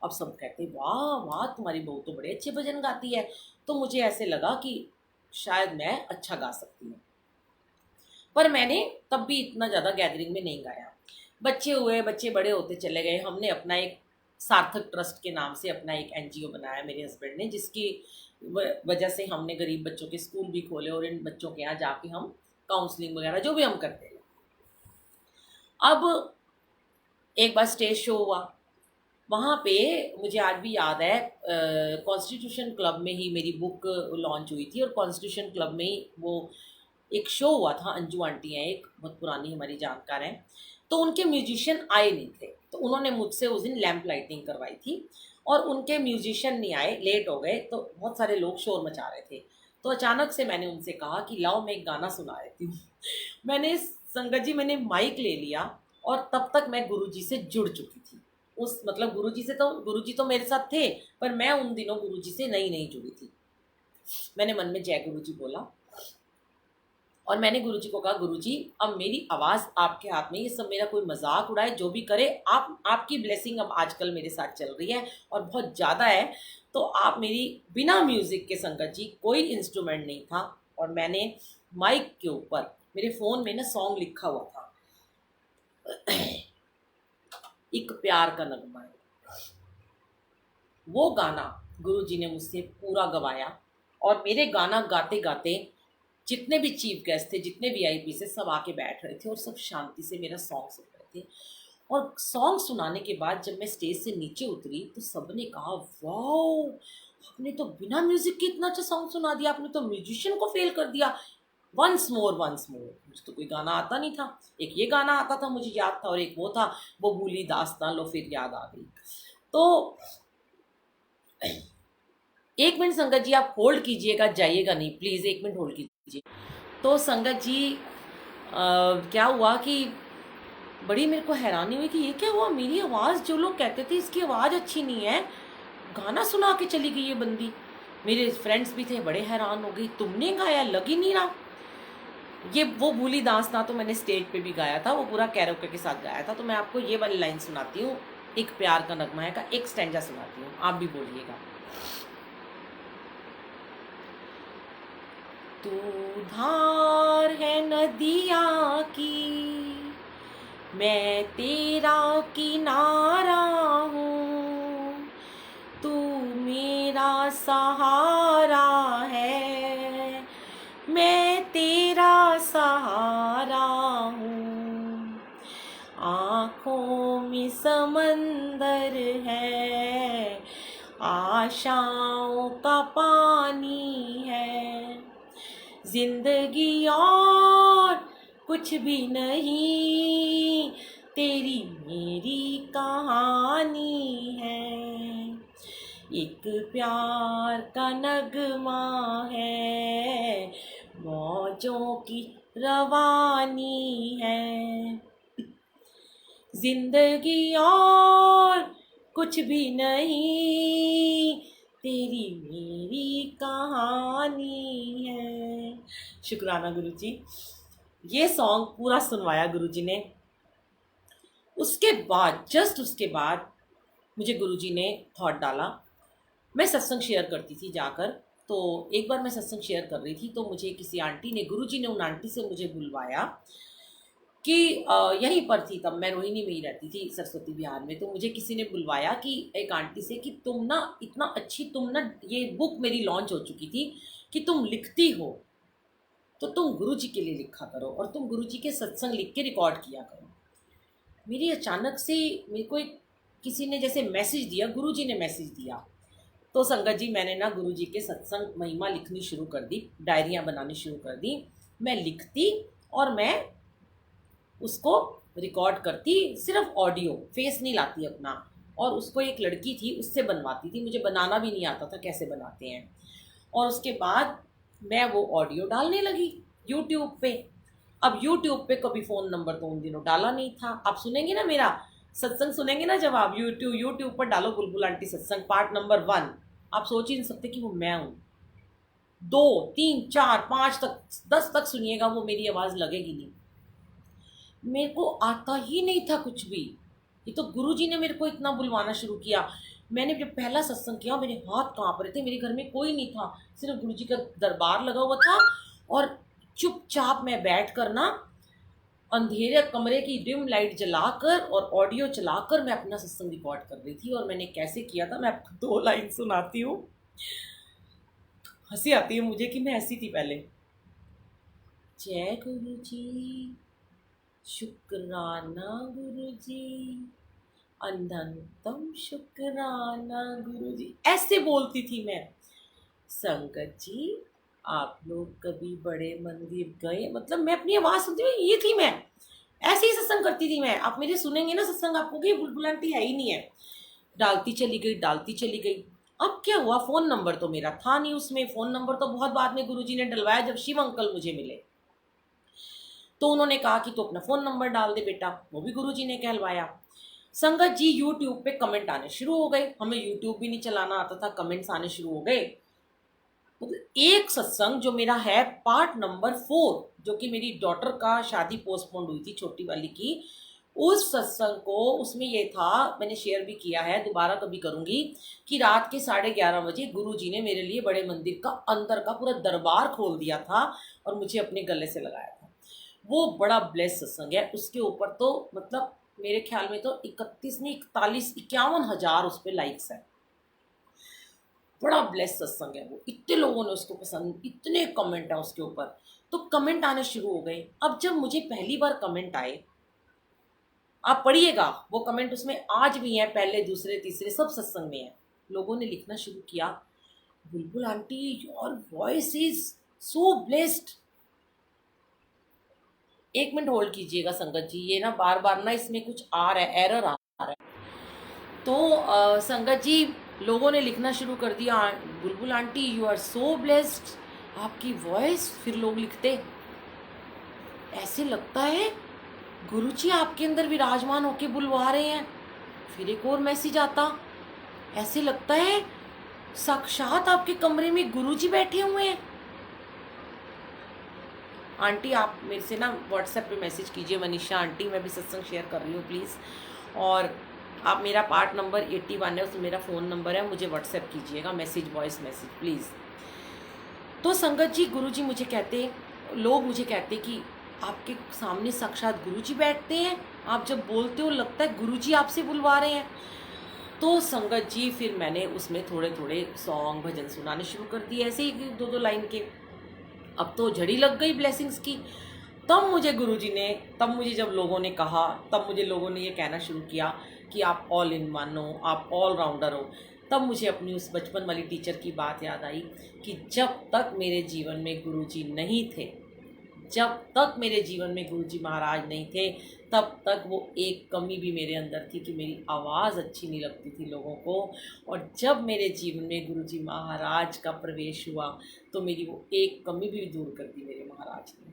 अब सब कहते वाह वाह, तुम्हारी बहू तो बड़े अच्छे भजन गाती है। तो मुझे ऐसे लगा कि शायद मैं अच्छा गा सकती हूँ, पर मैंने तब भी इतना ज़्यादा गैदरिंग में नहीं गाया। बच्चे हुए, बच्चे बड़े होते चले गए। हमने अपना एक सार्थक ट्रस्ट के नाम से अपना एक एनजीओ बनाया मेरे हस्बैंड ने, जिसकी वजह से हमने गरीब बच्चों के स्कूल भी खोले, और इन बच्चों के यहाँ जाके हम काउंसलिंग वगैरह जो भी हम करते हैं। अब एक बार स्टेज शो हुआ, वहाँ पे मुझे आज भी याद है, कॉन्स्टिट्यूशन क्लब में ही मेरी बुक लॉन्च हुई थी, और कॉन्स्टिट्यूशन क्लब में ही वो एक शो हुआ था। अंजू आंटी हैं, एक बहुत पुरानी हमारी जानकार हैं, तो उनके म्यूजिशियन आए नहीं थे, तो उन्होंने मुझसे उस दिन लैंप लाइटिंग करवाई थी, और उनके म्यूजिशियन नहीं आए, लेट हो गए, तो बहुत सारे लोग शोर मचा रहे थे। तो अचानक से मैंने उनसे कहा कि लाओ मैं एक गाना सुना देती हूँ। मैंने, संगत जी, मैंने माइक ले लिया, और तब तक मैं गुरुजी से जुड़ चुकी थी। उस मतलब गुरुजी तो मेरे साथ थे, पर मैं उन दिनों गुरुजी से नहीं जुड़ी थी। मैंने मन में जय गुरुजी बोला, और मैंने गुरुजी को कहा, गुरुजी अब मेरी आवाज़ आपके हाथ में, ये सब मेरा कोई मजाक उड़ाए जो भी करे, आपकी ब्लेसिंग अब आजकल मेरे साथ चल रही है और बहुत ज़्यादा है, तो आप मेरी बिना म्यूज़िक के, संगत जी कोई इंस्ट्रूमेंट नहीं था, और मैंने माइक के ऊपर मेरे फ़ोन में ना सॉन्ग लिखा हुआ था, एक प्यार का नगमा है, वो गाना गुरुजी ने मुझसे पूरा गवाया। और मेरे गाना गाते गाते जितने भी चीफ गेस्ट थे, जितने वीआईपी से, सब आके बैठ रहे थे और सब शांति से मेरा सॉन्ग सुन रहे थे। और सॉन्ग सुनाने के बाद जब मैं स्टेज से नीचे उतरी तो सबने कहा, वाओ आपने तो बिना म्यूजिक के इतना अच्छा सॉन्ग सुना दिया, आपने तो म्यूजिशियन को फेल कर दिया, वंस मोर वंस मोर। मुझे तो कोई गाना आता नहीं था, एक ये गाना आता था मुझे याद था, और एक वो था, वो भूली दास्तां लो फिर याद आ गई। तो एक मिनट संगत जी आप होल्ड कीजिएगा, जाइएगा नहीं प्लीज़, एक मिनट होल्ड कीजिए। तो संगत जी क्या हुआ कि बड़ी मेरे को हैरानी हुई कि ये क्या हुआ, मेरी आवाज़, जो लोग कहते थे इसकी आवाज़ अच्छी नहीं है, गाना सुना के चली गई ये बंदी। मेरे फ्रेंड्स भी थे, बड़े हैरान हो गई, तुमने गाया, लग ही नहीं रहा। ये वो भूली दास्तां तो मैंने स्टेज पे भी गाया था, वो पूरा कैरोके के साथ गाया था। तो मैं आपको ये वाली लाइन सुनाती हूँ, एक प्यार का नगमा है का एक स्टैंजा सुनाती हूँ, आप भी बोलिएगा। तू धार है नदिया की, मैं तेरा किनारा हूँ, तू मेरा सहारा है, मैं तेरा सहारा हूँ, आँखों में समंदर है, आशाओं का पानी है, जिंदगी और कुछ भी नहीं, तेरी मेरी कहानी है, एक प्यार का नगमा है, मौजों की रवानी है, जिंदगी और कुछ भी नहीं, तेरी मेरी कहानी है। शुक्राना गुरुजी। ये सॉन्ग पूरा सुनवाया गुरुजी ने। उसके बाद, जस्ट उसके बाद मुझे गुरुजी ने थॉट डाला, मैं सत्संग शेयर करती थी जाकर, तो एक बार मैं सत्संग शेयर कर रही थी तो मुझे किसी आंटी ने, गुरुजी ने उन आंटी से मुझे बुलवाया कि यहीं पर थी, तब मैं रोहिणी में ही रहती थी सरस्वती विहार में। तो मुझे किसी ने बुलवाया कि एक आंटी से कि तुम ना इतना अच्छी, तुम ना, ये बुक मेरी लॉन्च हो चुकी थी कि तुम लिखती हो, तो तुम गुरुजी के लिए लिखा करो और तुम गुरुजी के सत्संग लिख के रिकॉर्ड किया करो। मेरी अचानक से मेरे को एक किसी ने जैसे मैसेज दिया, गुरुजी ने मैसेज दिया। तो संगत जी मैंने ना गुरुजी के सत्संग महिमा लिखनी शुरू कर दी, डायरियाँ बनानी शुरू कर दी। मैं लिखती और मैं उसको रिकॉर्ड करती, सिर्फ ऑडियो, फेस नहीं लाती अपना, और उसको एक लड़की थी उससे बनवाती थी, मुझे बनाना भी नहीं आता था कैसे बनाते हैं। और उसके बाद मैं वो ऑडियो डालने लगी यूट्यूब पे। अब यूट्यूब पे कभी फ़ोन नंबर तो उन दिनों डाला नहीं था। आप सुनेंगे ना मेरा सत्संग, सुनेंगे ना जब आप यूट्यूब पर डालो बुलबुल आंटी सत्संग पार्ट नंबर 1, आप सोच ही नहीं सकते कि वो मैं हूँ। 2 3 4 5 तक, 10 तक सुनिएगा, वो मेरी आवाज़ लगेगी नहीं। मेरे को आता ही नहीं था कुछ भी, ये तो गुरुजी ने मेरे को इतना बुलवाना शुरू किया। मैंने जब पहला सत्संग किया मेरे हाथ कांप रहे थे, मेरे घर में कोई नहीं था, सिर्फ गुरुजी का दरबार लगा हुआ था, और चुपचाप मैं बैठ कर ना अंधेरे कमरे की डिम लाइट जलाकर और ऑडियो चलाकर मैं अपना सत्संग रिकॉर्ड कर रही थी। और मैंने कैसे किया था, मैं आपको 2 लाइन सुनाती हूँ, हंसी आती है मुझे कि मैं ऐसी थी पहले। जय गुरु जी, शुक्राना गुरुजी, अनंतम शुक्राना गुरुजी, ऐसे बोलती थी मैं। संगत जी आप लोग कभी बड़े मंदिर गए? मतलब मैं अपनी आवाज़ सुनती हुई ये थी मैं, ऐसे ही सत्संग करती थी मैं। आप मेरे सुनेंगे ना सत्संग, आपको कि बुलबुल आंटी है ही नहीं है, डालती चली गई, डालती चली गई। अब क्या हुआ, फ़ोन नंबर तो मेरा था नहीं उसमें, फ़ोन नंबर तो बहुत बाद में गुरुजी ने डलवाया जब शिव अंकल मुझे मिले। तो उन्होंने कहा कि तो अपना फ़ोन नंबर डाल दे बेटा, वो भी गुरुजी ने कहलवाया। संगत जी यूट्यूब पे कमेंट आने शुरू हो गए, हमें यूट्यूब भी नहीं चलाना आता था, कमेंट्स आने शुरू हो गए। मतलब एक सत्संग जो मेरा है पार्ट नंबर 4, जो कि मेरी डॉटर का शादी पोस्टपोन हुई थी, छोटी वाली की, उस सत्संग को, उसमें ये था, मैंने शेयर भी किया है, दोबारा कभी करूँगी, कि रात के 11:30 बजे गुरुजी ने मेरे लिए बड़े मंदिर का अंदर का पूरा दरबार खोल दिया था और मुझे अपने गले से लगाया था। वो बड़ा ब्लेस सत्संग है। उसके ऊपर तो मतलब मेरे ख्याल में तो 31 नहीं 41 51 हज़ार उस पर लाइक्स है। बड़ा ब्लेस सत्संग है वो, इतने लोगों ने उसको पसंद, इतने कमेंट हैं उसके ऊपर। तो कमेंट आने शुरू हो गए। अब जब मुझे पहली बार कमेंट आए, आप पढ़िएगा वो कमेंट, उसमें आज भी हैं, पहले दूसरे तीसरे सब सत्संग में है। लोगों ने लिखना शुरू किया, बुलबुल aunty your voice is so blessed. एक मिनट होल्ड कीजिएगा संगत जी, ये ना बार बार ना इसमें कुछ आ रहा है, एरर आ रहा है। तो संगत जी, लोगों ने लिखना शुरू कर दिया, Bulbul aunty you are so blessed, आपकी वॉइस। फिर लोग लिखते, ऐसे लगता है गुरुजी आपके अंदर विराजमान होके बुलवा रहे हैं। फिर एक और मैसेज आता, ऐसे लगता है साक्षात आपके कमरे में गुरुजी बैठे हुए हैं। आंटी आप मेरे से ना व्हाट्सएप पे मैसेज कीजिए, मनीषा आंटी मैं भी सत्संग शेयर कर रही हूँ प्लीज़। और आप मेरा पार्ट नंबर 81 है, उसमें मेरा फ़ोन नंबर है, मुझे व्हाट्सएप कीजिएगा मैसेज, वॉइस मैसेज प्लीज़। तो संगत जी, गुरुजी मुझे कहते, लोग मुझे कहते कि आपके सामने साक्षात गुरुजी बैठते हैं, आप जब बोलते हो लगता है गुरुजी आपसे बुलवा रहे हैं। तो संगत जी फिर मैंने उसमें थोड़े थोड़े सॉन्ग भजन सुनाने शुरू कर दिए, ऐसे ही 2-2 लाइन के। अब तो झड़ी लग गई ब्लेसिंग्स की। तब मुझे गुरुजी ने, तब मुझे जब लोगों ने कहा, तब मुझे लोगों ने ये कहना शुरू किया कि आप ऑल इन वन हो, आप ऑल राउंडर हो। तब मुझे अपनी उस बचपन वाली टीचर की बात याद आई कि जब तक मेरे जीवन में गुरुजी नहीं थे, जब तक मेरे जीवन में गुरुजी महाराज नहीं थे, तब तक वो एक कमी भी मेरे अंदर थी कि मेरी आवाज़ अच्छी नहीं लगती थी लोगों को। और जब मेरे जीवन में गुरुजी महाराज का प्रवेश हुआ तो मेरी वो एक कमी भी दूर कर दी मेरे महाराज ने।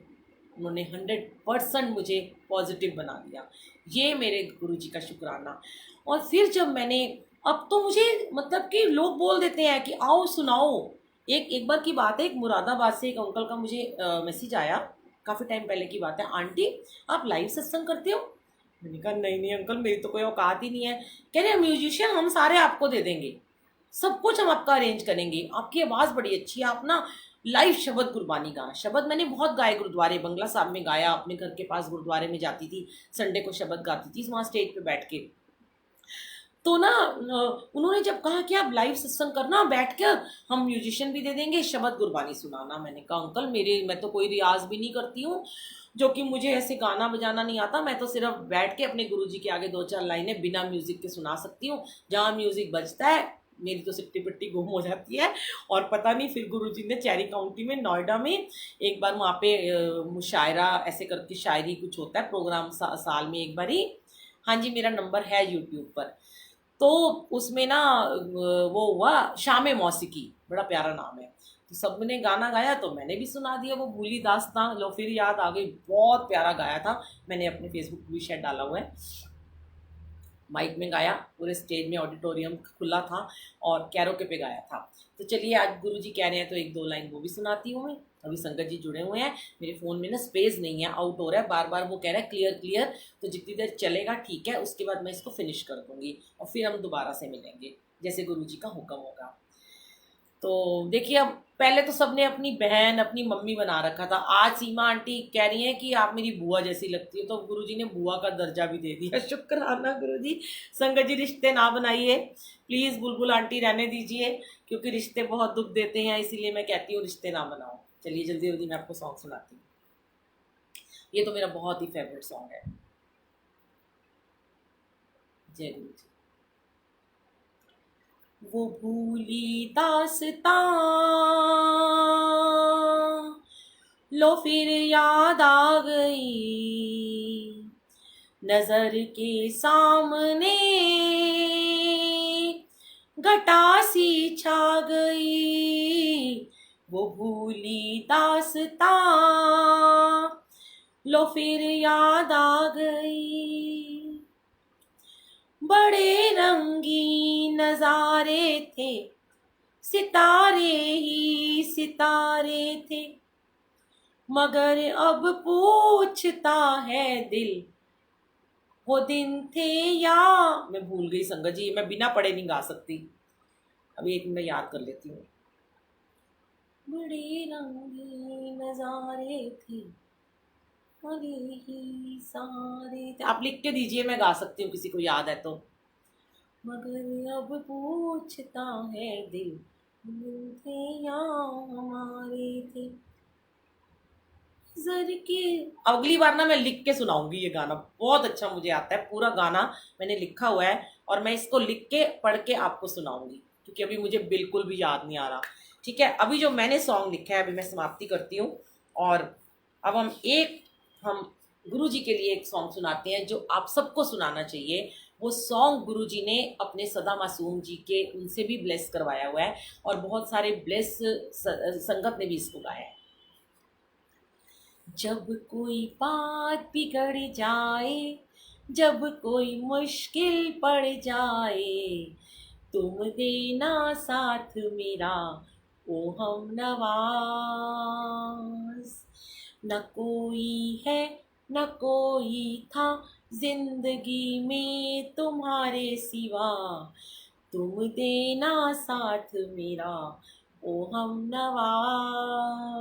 उन्होंने 100% मुझे पॉजिटिव बना दिया। ये मेरे गुरुजी का शुक्राना। और फिर जब मैंने, अब तो मुझे मतलब कि लोग बोल देते हैं कि आओ सुनाओ। एक बार की बात है, एक मुरादाबाद से एक अंकल का मुझे मैसेज आया, काफ़ी टाइम पहले की बात है, आंटी आप लाइव सत्संग करते हो? मैंने कहा नहीं नहीं अंकल, मेरी तो कोई औकात ही नहीं है। कह रहे म्यूजिशियन हम सारे आपको दे देंगे, सब कुछ हम आपका अरेंज करेंगे, आपकी आवाज़ बड़ी अच्छी है, आप ना लाइव शब्द गुरबानी गाना। शब्द मैंने बहुत गाए गुरुद्वारे, बंगला साहब में गाया, अपने घर के पास गुरुद्वारे में जाती थी, संडे को शब्द गाती थी वहाँ स्टेज पे बैठ के। तो ना उन्होंने जब कहा कि आप लाइव सत्संग करना बैठ कर, हम म्यूजिशियन भी दे देंगे, शब्द गुरबानी सुनाना। मैंने कहा अंकल मैं तो कोई रियाज भी नहीं करती हूँ, जो कि मुझे ऐसे गाना बजाना नहीं आता, मैं तो सिर्फ बैठ के अपने गुरुजी के आगे 2-4 लाइनें बिना म्यूज़िक के सुना सकती हूँ। जहाँ म्यूज़िक बजता है मेरी तो सिट्टी पिट्टी गुम हो जाती है। और पता नहीं फिर गुरुजी ने चेरी काउंटी में, नोएडा में एक बार वहाँ पे मुशायरा ऐसे करके, शायरी कुछ होता है प्रोग्राम साल में एक बार ही। हाँ जी, मेरा नंबर है यूट्यूब पर। तो उसमें ना वो हुआ शाम मौसीकी, बड़ा प्यारा नाम है। तो सबने गाना गाया तो मैंने भी सुना दिया, वो भूली दास्तां, लो फिर याद आ गई, बहुत प्यारा गाया था। मैंने अपने फेसबुक पे भी शेयर डाला हुआ है। माइक में गाया, पूरे स्टेज में, ऑडिटोरियम खुला था और कैरोके पे गाया था। तो चलिए आज गुरुजी कह रहे हैं तो 1-2 लाइन वो भी सुनाती हूँ मैं। अभी संगत जी जुड़े हुए हैं, मेरे फ़ोन में ना स्पेस नहीं है, आउट हो रहा है, बार बार वो कह रहा है क्लियर क्लियर। तो जितनी देर चलेगा ठीक है, उसके बाद मैं इसको फिनिश कर दूँगी और फिर हम दोबारा से मिलेंगे जैसे गुरुजी का हुक्म होगा। तो देखिए, अब पहले तो सबने अपनी बहन, अपनी मम्मी बना रखा था, आज सीमा आंटी कह रही हैं कि आप मेरी बुआ जैसी लगती है, तो गुरुजी ने बुआ का दर्जा भी दे दिया। शुक्राना गुरुजी। संगत जी रिश्ते ना बनाइए प्लीज़, बुलबुल आंटी रहने दीजिए, क्योंकि रिश्ते बहुत दुख देते हैं, इसीलिए मैं कहती हूँ रिश्ते ना बनाओ। चलिए जल्दी जल्दी मैं आपको सॉन्ग सुनाती हूँ। ये तो मेरा बहुत ही फेवरेट सॉन्ग है। जय गुरु जी। वो भूली दास्तां लो फिर याद आ गई, नजर के सामने घटा सी छा गई। वो भूली दास्तां लो फिर याद आ गई। बड़े रंगीन नजारे थे सितारे ही सितारे थे, मगर अब पूछता है दिल वो दिन थे या। मैं भूल गई संगत जी, मैं बिना पढ़े नहीं गा सकती। अभी एक मिनट याद कर लेती हूँ। बड़े रंगीन नजारे थे, बड़े ही सारे थे। आप लिख के दीजिए, मैं गा सकती हूँ किसी को याद है तो। मगर अब पूछता है दिल थे या हमारे थे। जर के अगली बार ना मैं लिख के सुनाऊंगी ये गाना, बहुत अच्छा मुझे आता है। पूरा गाना मैंने लिखा हुआ है और मैं इसको लिख के पढ़ के आपको सुनाऊंगी, क्योंकि अभी मुझे बिल्कुल भी याद नहीं आ रहा। ठीक है, अभी जो मैंने सॉन्ग लिखा है अभी मैं समाप्ति करती हूँ। और अब हम गुरु जी के लिए एक सॉन्ग सुनाते हैं जो आप सबको सुनाना चाहिए। वो सॉन्ग गुरु जी ने अपने सदा मासूम जी के उनसे भी ब्लेस करवाया हुआ है, और बहुत सारे ब्लेस संगत ने भी इसको गाया है। जब कोई बात बिगड़ जाए, जब कोई मुश्किल पड़ जाए, तुम देना साथ मेरा ओ हम नवाज। न कोई है न कोई था जिंदगी में तुम्हारे सिवा, तुम देना साथ मेरा ओ हम नवाज।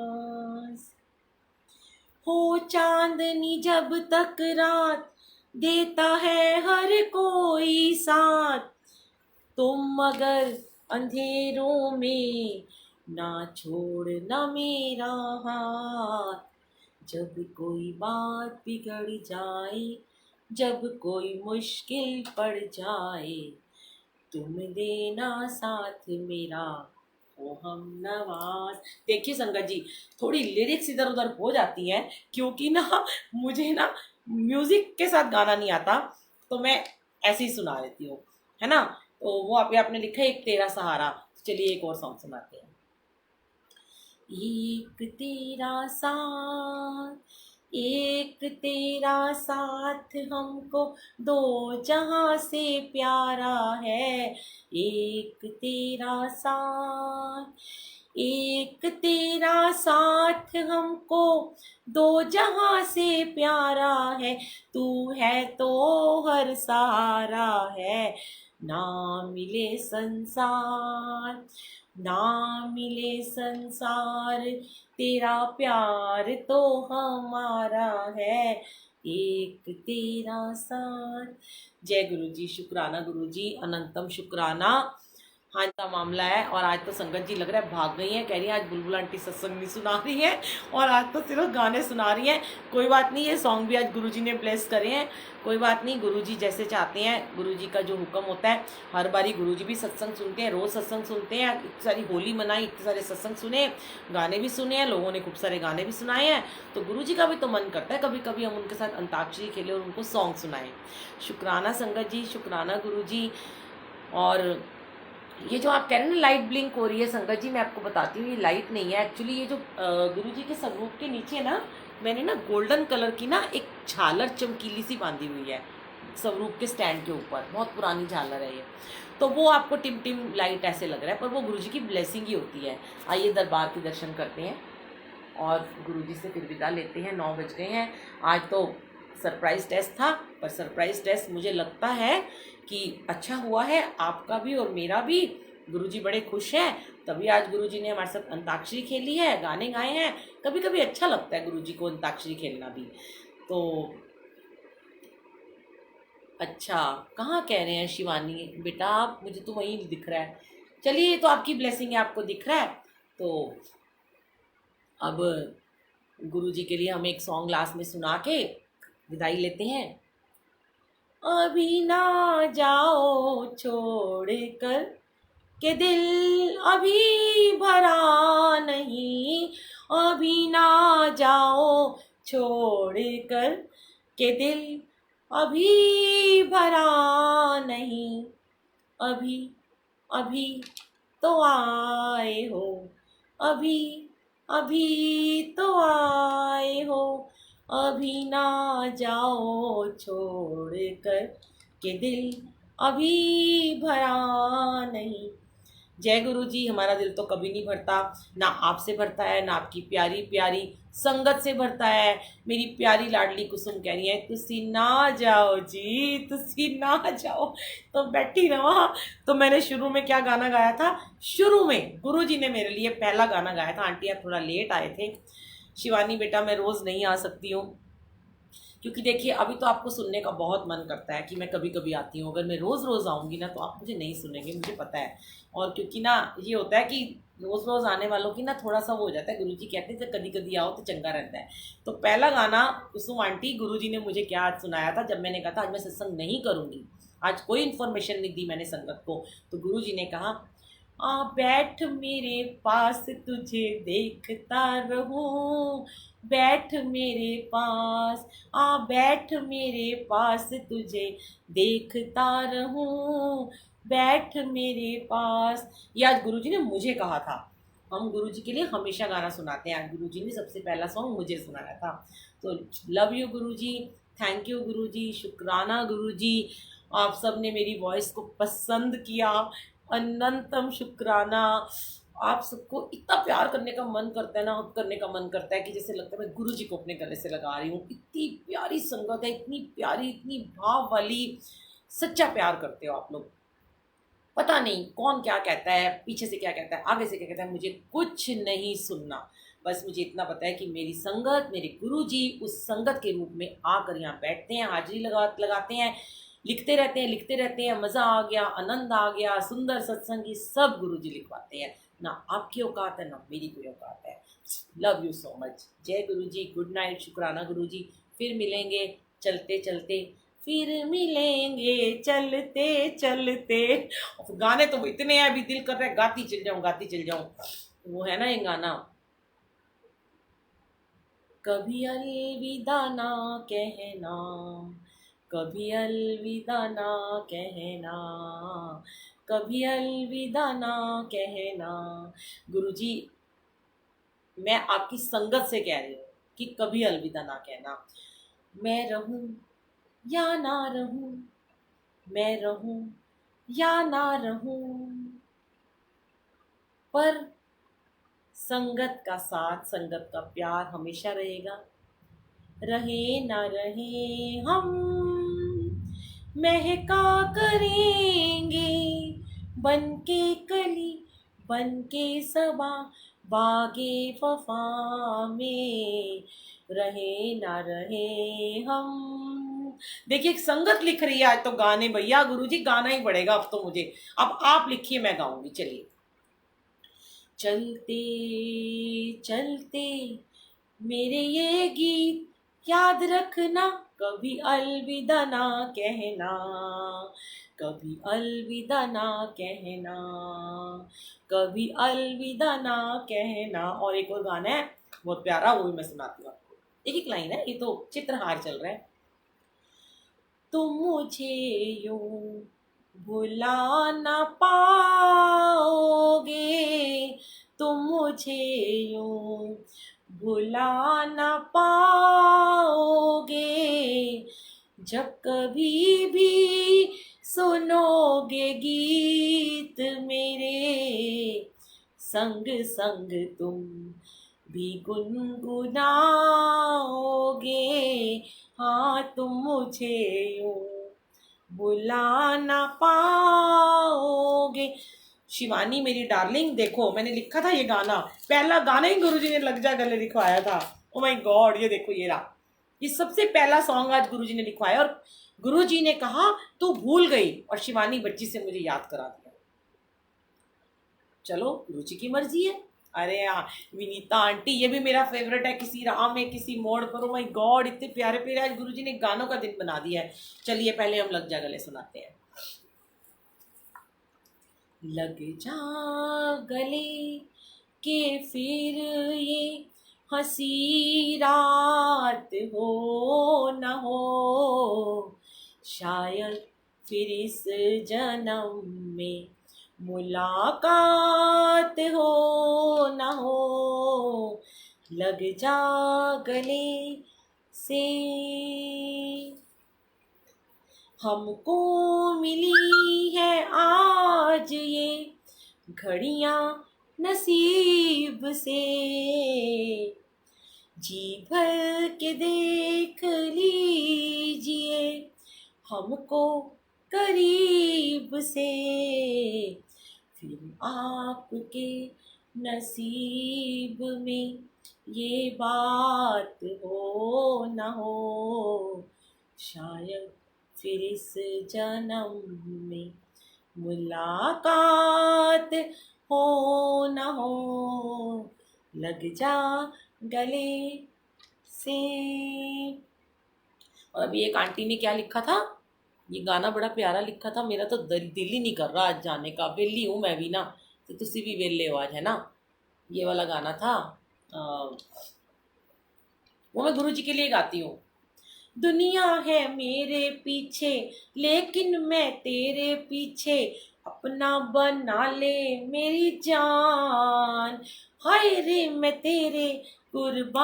हो चांदनी जब तक रात, देता है हर कोई साथ, तुम मगर अंधेरों में ना छोड़ना मेरा हाथ। जब कोई बात बिगड़ जाए, जब कोई मुश्किल पड़ जाए, तुम देना साथ मेरा ओ हम नवाज। देखिए संगत जी, थोड़ी लिरिक्स इधर उधर हो जाती हैं, क्योंकि ना मुझे ना म्यूजिक के साथ गाना नहीं आता, तो मैं ऐसे ही सुना लेती हूँ, है ना। तो वो अभी आपने लिखा है एक तेरा सहारा। चलिए एक और सॉन्ग सुनाते हैं। एक तेरा साथ, एक तेरा साथ हमको दो जहां से प्यारा है। एक तेरा साथ, एक तेरा साथ हमको दो जहां से प्यारा है। तू है तो हर सहारा है, ना मिले संसार, ना मिले संसार, तेरा प्यार तो हमारा है, एक तेरा साथ। जय गुरु जी, शुक्राना गुरु जी, अनंतम शुक्राना। हाँ का मामला है। और आज तो संगत जी लग रहा है भाग गई हैं, कह रही हैं आज बुलबुल आंटी सत्संग नहीं सुना रही हैं, और आज तो सिर्फ गाने सुना रही हैं। कोई बात नहीं, ये सॉन्ग भी आज गुरुजी ने ब्लेस करे हैं। कोई बात नहीं, गुरुजी जैसे चाहते हैं, गुरुजी का जो हुक्म होता है। हर बारी गुरुजी भी सत्संग सुनते हैं, रोज़ सत्संग सुनते हैं। इतनी सारी होली मनाई, इतने सारे सत्संग सुने, गाने भी सुने हैं, लोगों ने खूब सारे गाने भी सुनाए हैं। तो गुरुजी का भी तो मन करता है कभी कभी हम उनके साथ अंताक्षरी खेलें और उनको सॉन्ग सुनाएं। शुक्राना संगत जी, शुक्राना गुरुजी। और ये जो आप कह रहे हैं ना लाइट ब्लिंक हो रही है, संगत जी मैं आपको बताती हूँ, ये लाइट नहीं है एक्चुअली। ये जो गुरु जी के स्वरूप के नीचे ना मैंने ना गोल्डन कलर की ना एक झालर चमकीली सी बांधी हुई है स्वरूप के स्टैंड के ऊपर, बहुत पुरानी झालर है ये। तो वो आपको टिम टिम लाइट ऐसे लग रहा है, पर वो गुरु जी की ब्लेसिंग ही होती है। आइए दरबार के दर्शन करते हैं और गुरु जी से फिर विदा लेते हैं। 9 बज गए हैं। आज तो सरप्राइज़ टेस्ट था, पर सरप्राइज़ टेस्ट मुझे लगता है कि अच्छा हुआ है, आपका भी और मेरा भी। गुरुजी बड़े खुश हैं, तभी आज गुरुजी ने हमारे साथ अंताक्षरी खेली है, गाने गाए हैं। कभी कभी अच्छा लगता है गुरुजी को अंताक्षरी खेलना भी। तो अच्छा, कहाँ कह रहे हैं शिवानी बेटा आप, मुझे तो वहीं दिख रहा है। चलिए, तो आपकी ब्लेसिंग है, आपको दिख रहा है। तो अब गुरुजी के लिए हम एक सॉन्ग लास्ट में सुना के विदाई लेते हैं। अभी ना जाओ छोड़ कर के दिल अभी भरा नहीं, अभी ना जाओ छोड़ कर के दिल अभी भरा नहीं, अभी अभी तो आए हो, अभी अभी तो आए हो, अभी ना जाओ छोड़ कर के दिल अभी भरा नहीं। जय गुरु जी। हमारा दिल तो कभी नहीं भरता, ना आपसे भरता है ना आपकी प्यारी प्यारी संगत से भरता है। मेरी प्यारी लाडली कुसुम कह रही है तुसी ना जाओ जी, तुसी ना जाओ, तो बैठी रहो। तो मैंने शुरू में क्या गाना गाया था, शुरू में गुरु जी ने मेरे लिए पहला गाना गाया था। आंटी आप थोड़ा लेट आए थे। शिवानी बेटा मैं रोज़ नहीं आ सकती हूँ, क्योंकि देखिए अभी तो आपको सुनने का बहुत मन करता है कि मैं कभी कभी आती हूँ। अगर मैं रोज़ रोज़ आऊँगी ना तो आप मुझे नहीं सुनेंगे, मुझे पता है। और क्योंकि ना ये होता है कि रोज़ रोज़ आने वालों की ना थोड़ा सा वो हो जाता है, गुरुजी कहते हैं जब कभी कभी आओ तो चंगा रहता है। तो पहला गाना कुसुम आंटी गुरुजी ने मुझे क्या आज सुनाया था, जब मैंने कहा था आज मैं सत्संग नहीं करूँगी, आज कोई इन्फॉर्मेशन नहीं दी मैंने संगत को, तो गुरुजी ने कहा आ बैठ मेरे पास तुझे देखता रहूं, बैठ मेरे पास, आ बैठ मेरे पास तुझे देखता रहूं, बैठ मेरे पास। ये आज गुरुजी ने मुझे कहा था। हम गुरुजी के लिए हमेशा गाना सुनाते हैं, आज गुरुजी ने सबसे पहला सॉन्ग मुझे सुनाया था। तो love you guruji, thank you guruji, शुक्राना गुरुजी। आप सब ने मेरी वॉइस को पसंद किया, अनंतम शुक्राना। आप सबको इतना प्यार करने का मन करता है ना, करने का मन करता है कि जैसे लगता है मैं गुरु जी को अपने गले से लगा रही हूँ। इतनी प्यारी संगत है, इतनी प्यारी, इतनी भाव वाली, सच्चा प्यार करते हो आप लोग। पता नहीं कौन क्या कहता है, पीछे से क्या कहता है, आगे से क्या कहता है, मुझे कुछ नहीं सुनना। बस मुझे इतना पता है कि मेरी संगत, मेरे गुरु जी उस संगत के रूप में आकर यहाँ बैठते हैं, हाजिरी लगाते हैं, लिखते रहते हैं, मज़ा आ गया, आनंद आ गया, सुंदर सत्संगी सब गुरुजी लिखवाते हैं। ना आपकी औकात है ना मेरी कोई औकात है। Love you so much. जय गुरुजी, गुड नाइट, शुक्राना गुरुजी। फिर मिलेंगे चलते चलते, फिर मिलेंगे चलते चलते। और गाने तो इतने हैं, अभी दिल कर रहा है गाती चल जाऊं, गाती चल जाऊं। वो है ना ये गाना, कभी अलविदा ना कहना, कभी अलविदा ना कहना, कभी अलविदा ना कहना। गुरुजी मैं आपकी संगत से कह रही हूँ कि कभी अलविदा ना कहना। मैं रहूं या ना रहूं, मैं रहूं या ना रहूं, पर संगत का साथ, संगत का प्यार हमेशा रहेगा। रहे ना रहे हम महका करेंगे, बन के कली बन के सबा, बागे वफा में रहे ना रहे हम। देखिए संगत लिख रही है आज तो गाने, भैया गुरुजी गाना ही पड़ेगा अब तो मुझे। अब आप लिखिए मैं गाऊंगी, चलिए। चलते चलते मेरे ये गीत याद रखना, कभी अलविदा ना कहना, कभी अलविदा ना कहना, कभी अलविदा ना कहना। और एक और गाना है बहुत प्यारा, वो भी मैं सुनाती हूँ आपको। एक एक लाइन है, ये तो चित्रहार चल रहा है। तुम मुझे यूं भुला ना पाओगे, तुम मुझे यूं भुला ना पाओगे, जब कभी भी सुनोगे गीत मेरे, संग संग तुम भी गुनगुनाओगे। हाँ तुम मुझे यूं बुला ना पाओगे। शिवानी मेरी डार्लिंग, देखो मैंने लिखा था ये गाना, पहला गाना ही गुरुजी ने लग जा गले लिखवाया था। ओ माय गॉड, ये देखो ये रहा, ये सबसे पहला सॉन्ग आज गुरुजी ने लिखवाया। और गुरुजी ने कहा तू भूल गई, और शिवानी बच्ची से मुझे याद करा दिया। चलो गुरुजी की मर्जी है। अरे हाँ विनीता आंटी, ये भी मेरा फेवरेट है, किसी राह में किसी मोड़ पर। ओ माय गॉड, इतने प्यारे प्यारे आज गुरुजी ने गानों का दिन बना दिया है। चलिए पहले हम लग जा गले सुनाते हैं। लग जा गले के फिर ये हंसी रात हो न हो, शायद फिर इस जन्म में मुलाकात हो न हो। लग जा गले से, हमको मिली है आज ये घड़ियां नसीब से जी भर के देख लीजिए हमको करीब से, फिर आपके नसीब में ये बात हो न हो, शायद फिर इस जन्म में मुलाकात हो न हो, लग जा गले से। और अभी एक आंटी ने क्या लिखा था, ये गाना बड़ा प्यारा लिखा था, मेरा तो दिल ही नहीं कर रहा आज जाने का, वेली हूँ मैं भी ना, तो तुसी भी वेले हो आज, है ना। ये वाला गाना था, वो मैं गुरु जी के लिए गाती हूँ। दुनिया है मेरे पीछे लेकिन मैं तेरे पीछे, अपना बना ले मेरी जान, हाय रे मैं तेरे कुर्बान।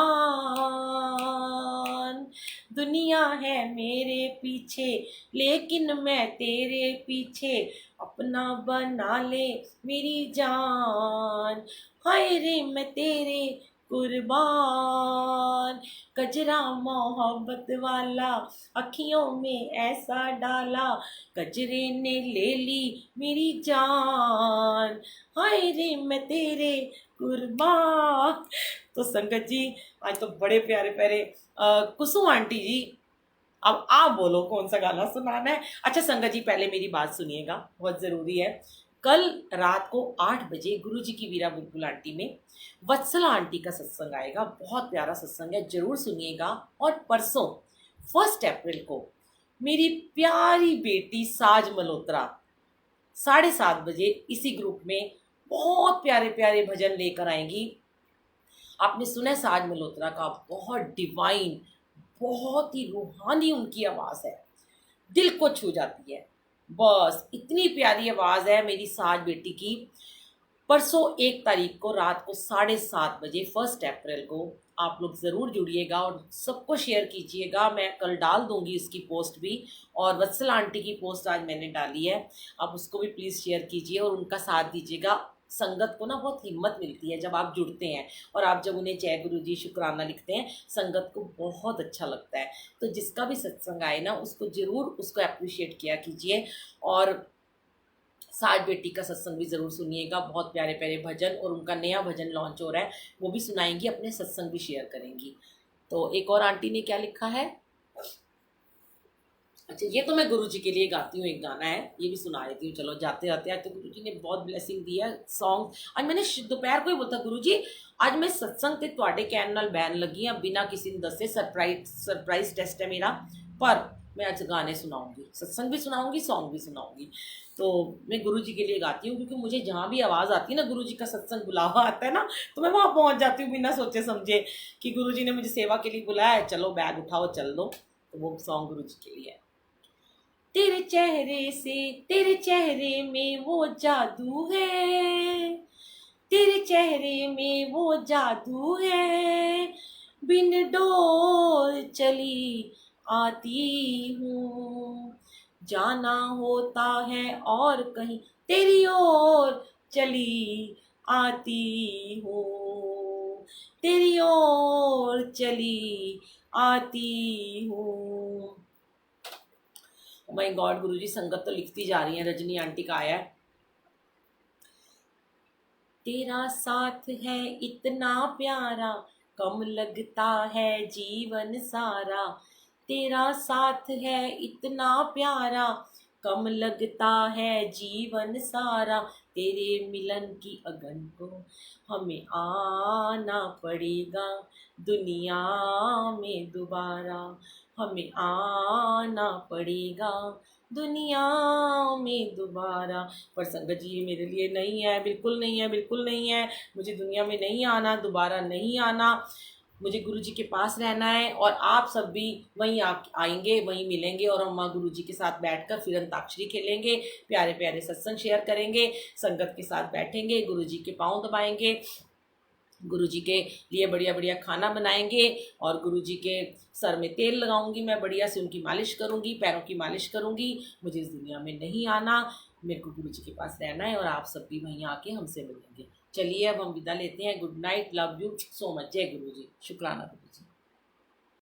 दुनिया है मेरे पीछे लेकिन मैं तेरे पीछे, अपना बना ले मेरी जान, हाय रे मैं तेरे कुर्बान। कजरा मोहब्बत वाला अखियों में ऐसा डाला, कजरे ने ले ली मेरी जान, हाय रे मैं तेरे कुर्बान। तो संगत जी आज तो बड़े प्यारे प्यारे कुसुम आंटी जी, अब आप बोलो कौन सा गाना सुनाना है। अच्छा संगत जी पहले मेरी बात सुनिएगा, बहुत ज़रूरी है। कल रात को 8 बजे गुरुजी की वीरा बुलबुल आंटी में वत्सला आंटी का सत्संग आएगा, बहुत प्यारा सत्संग है, जरूर सुनिएगा। और परसों 1 अप्रैल को मेरी प्यारी बेटी साज मल्होत्रा 7:30 बजे इसी ग्रुप में बहुत प्यारे प्यारे भजन लेकर आएंगी। आपने सुना है साज मल्होत्रा का, बहुत डिवाइन, बहुत ही रूहानी उनकी आवाज़ है, दिल को छू जाती है। बस इतनी प्यारी आवाज़ है मेरी साज बेटी की। परसों 1 तारीख को रात को 7:30 बजे 1 अप्रैल को आप लोग ज़रूर जुड़िएगा और सबको शेयर कीजिएगा। मैं कल डाल दूंगी उसकी पोस्ट भी, और वत्सला आंटी की पोस्ट आज मैंने डाली है, आप उसको भी प्लीज़ शेयर कीजिए और उनका साथ दीजिएगा। संगत को ना बहुत हिम्मत मिलती है जब आप जुड़ते हैं, और आप जब उन्हें जय गुरु जी शुक्राना लिखते हैं, संगत को बहुत अच्छा लगता है। तो जिसका भी सत्संग आए ना उसको ज़रूर उसको अप्रिशिएट किया कीजिए, और साज बेटी का सत्संग भी ज़रूर सुनिएगा, बहुत प्यारे प्यारे भजन, और उनका नया भजन लॉन्च हो रहा है, वो भी सुनाएंगी, अपने सत्संग भी शेयर करेंगी। तो एक और आंटी ने क्या लिखा है, अच्छा ये तो मैं गुरु जी के लिए गाती हूँ, एक गाना है ये भी सुना देती हूँ। चलो जाते जाते, आज तो गुरु जी ने बहुत ब्लेसिंग दी है सॉन्ग। आज मैंने दोपहर को ही बोलता गुरु जी आज मैं सत्संग ते तुहाडे कहण नाल बैन लगी हाँ, बिना किसी ने दसे, सरप्राइज टेस्ट है मेरा, पर मैं आज गाने सुनाऊंगी, सत्संग भी सुनाऊंगी, सॉन्ग भी सुनाऊंगी। तो मैं गुरु जी के लिए गाती हूँ, क्योंकि मुझे जहाँ भी आवाज़ आती है ना, गुरु जी का सत्संग बुलावा आता है ना, तो मैं वहाँ पहुँच जाती हूँ बिना सोचे समझे कि गुरु जी ने मुझे सेवा के लिए बुलाया है, चलो बैग उठाओ चल दो। तो वो सॉन्ग गुरु जी के लिए है। तेरे चेहरे से, तेरे चेहरे में वो जादू है, तेरे चेहरे में वो जादू है, बिन डोर चली आती हूँ, जाना होता है और कहीं तेरी ओर चली आती हूँ, तेरी ओर चली आती हूँ। माय गॉड गुरुजी, संगत तो लिखती जा रही है। रजनी आंटी का आया है, तेरा साथ है इतना प्यारा, कम लगता है जीवन सारा, तेरा साथ है इतना प्यारा, कम लगता है जीवन सारा, तेरे मिलन की अगन को हमें आना पड़ेगा, दुनिया में दोबारा हमें आना पड़ेगा, दुनिया में दोबारा। पर संगत जी ये मेरे लिए नहीं है, बिल्कुल नहीं है, बिल्कुल नहीं है, मुझे दुनिया में नहीं आना, दोबारा नहीं आना, मुझे गुरु जी के पास रहना है। और आप सब भी वहीं आएंगे, वहीं मिलेंगे, और हम माँ गुरु जी के साथ बैठकर फिर अंताक्षरी खेलेंगे, प्यारे प्यारे सत्संग शेयर करेंगे, संगत के साथ बैठेंगे, गुरु जी के पाँव दबाएंगे, गुरुजी के लिए बढ़िया बढ़िया खाना बनाएंगे और गुरुजी के सर में तेल लगाऊंगी, मैं बढ़िया से उनकी मालिश करूंगी, पैरों की मालिश करूंगी। मुझे इस दुनिया में नहीं आना, मेरे को गुरुजी के पास रहना है और आप सब भी वहीं आके हमसे मिलेंगे। चलिए अब हम विदा लेते हैं। Good night, love you so much. जय गुरुजी, शुक्राना गुरुजी।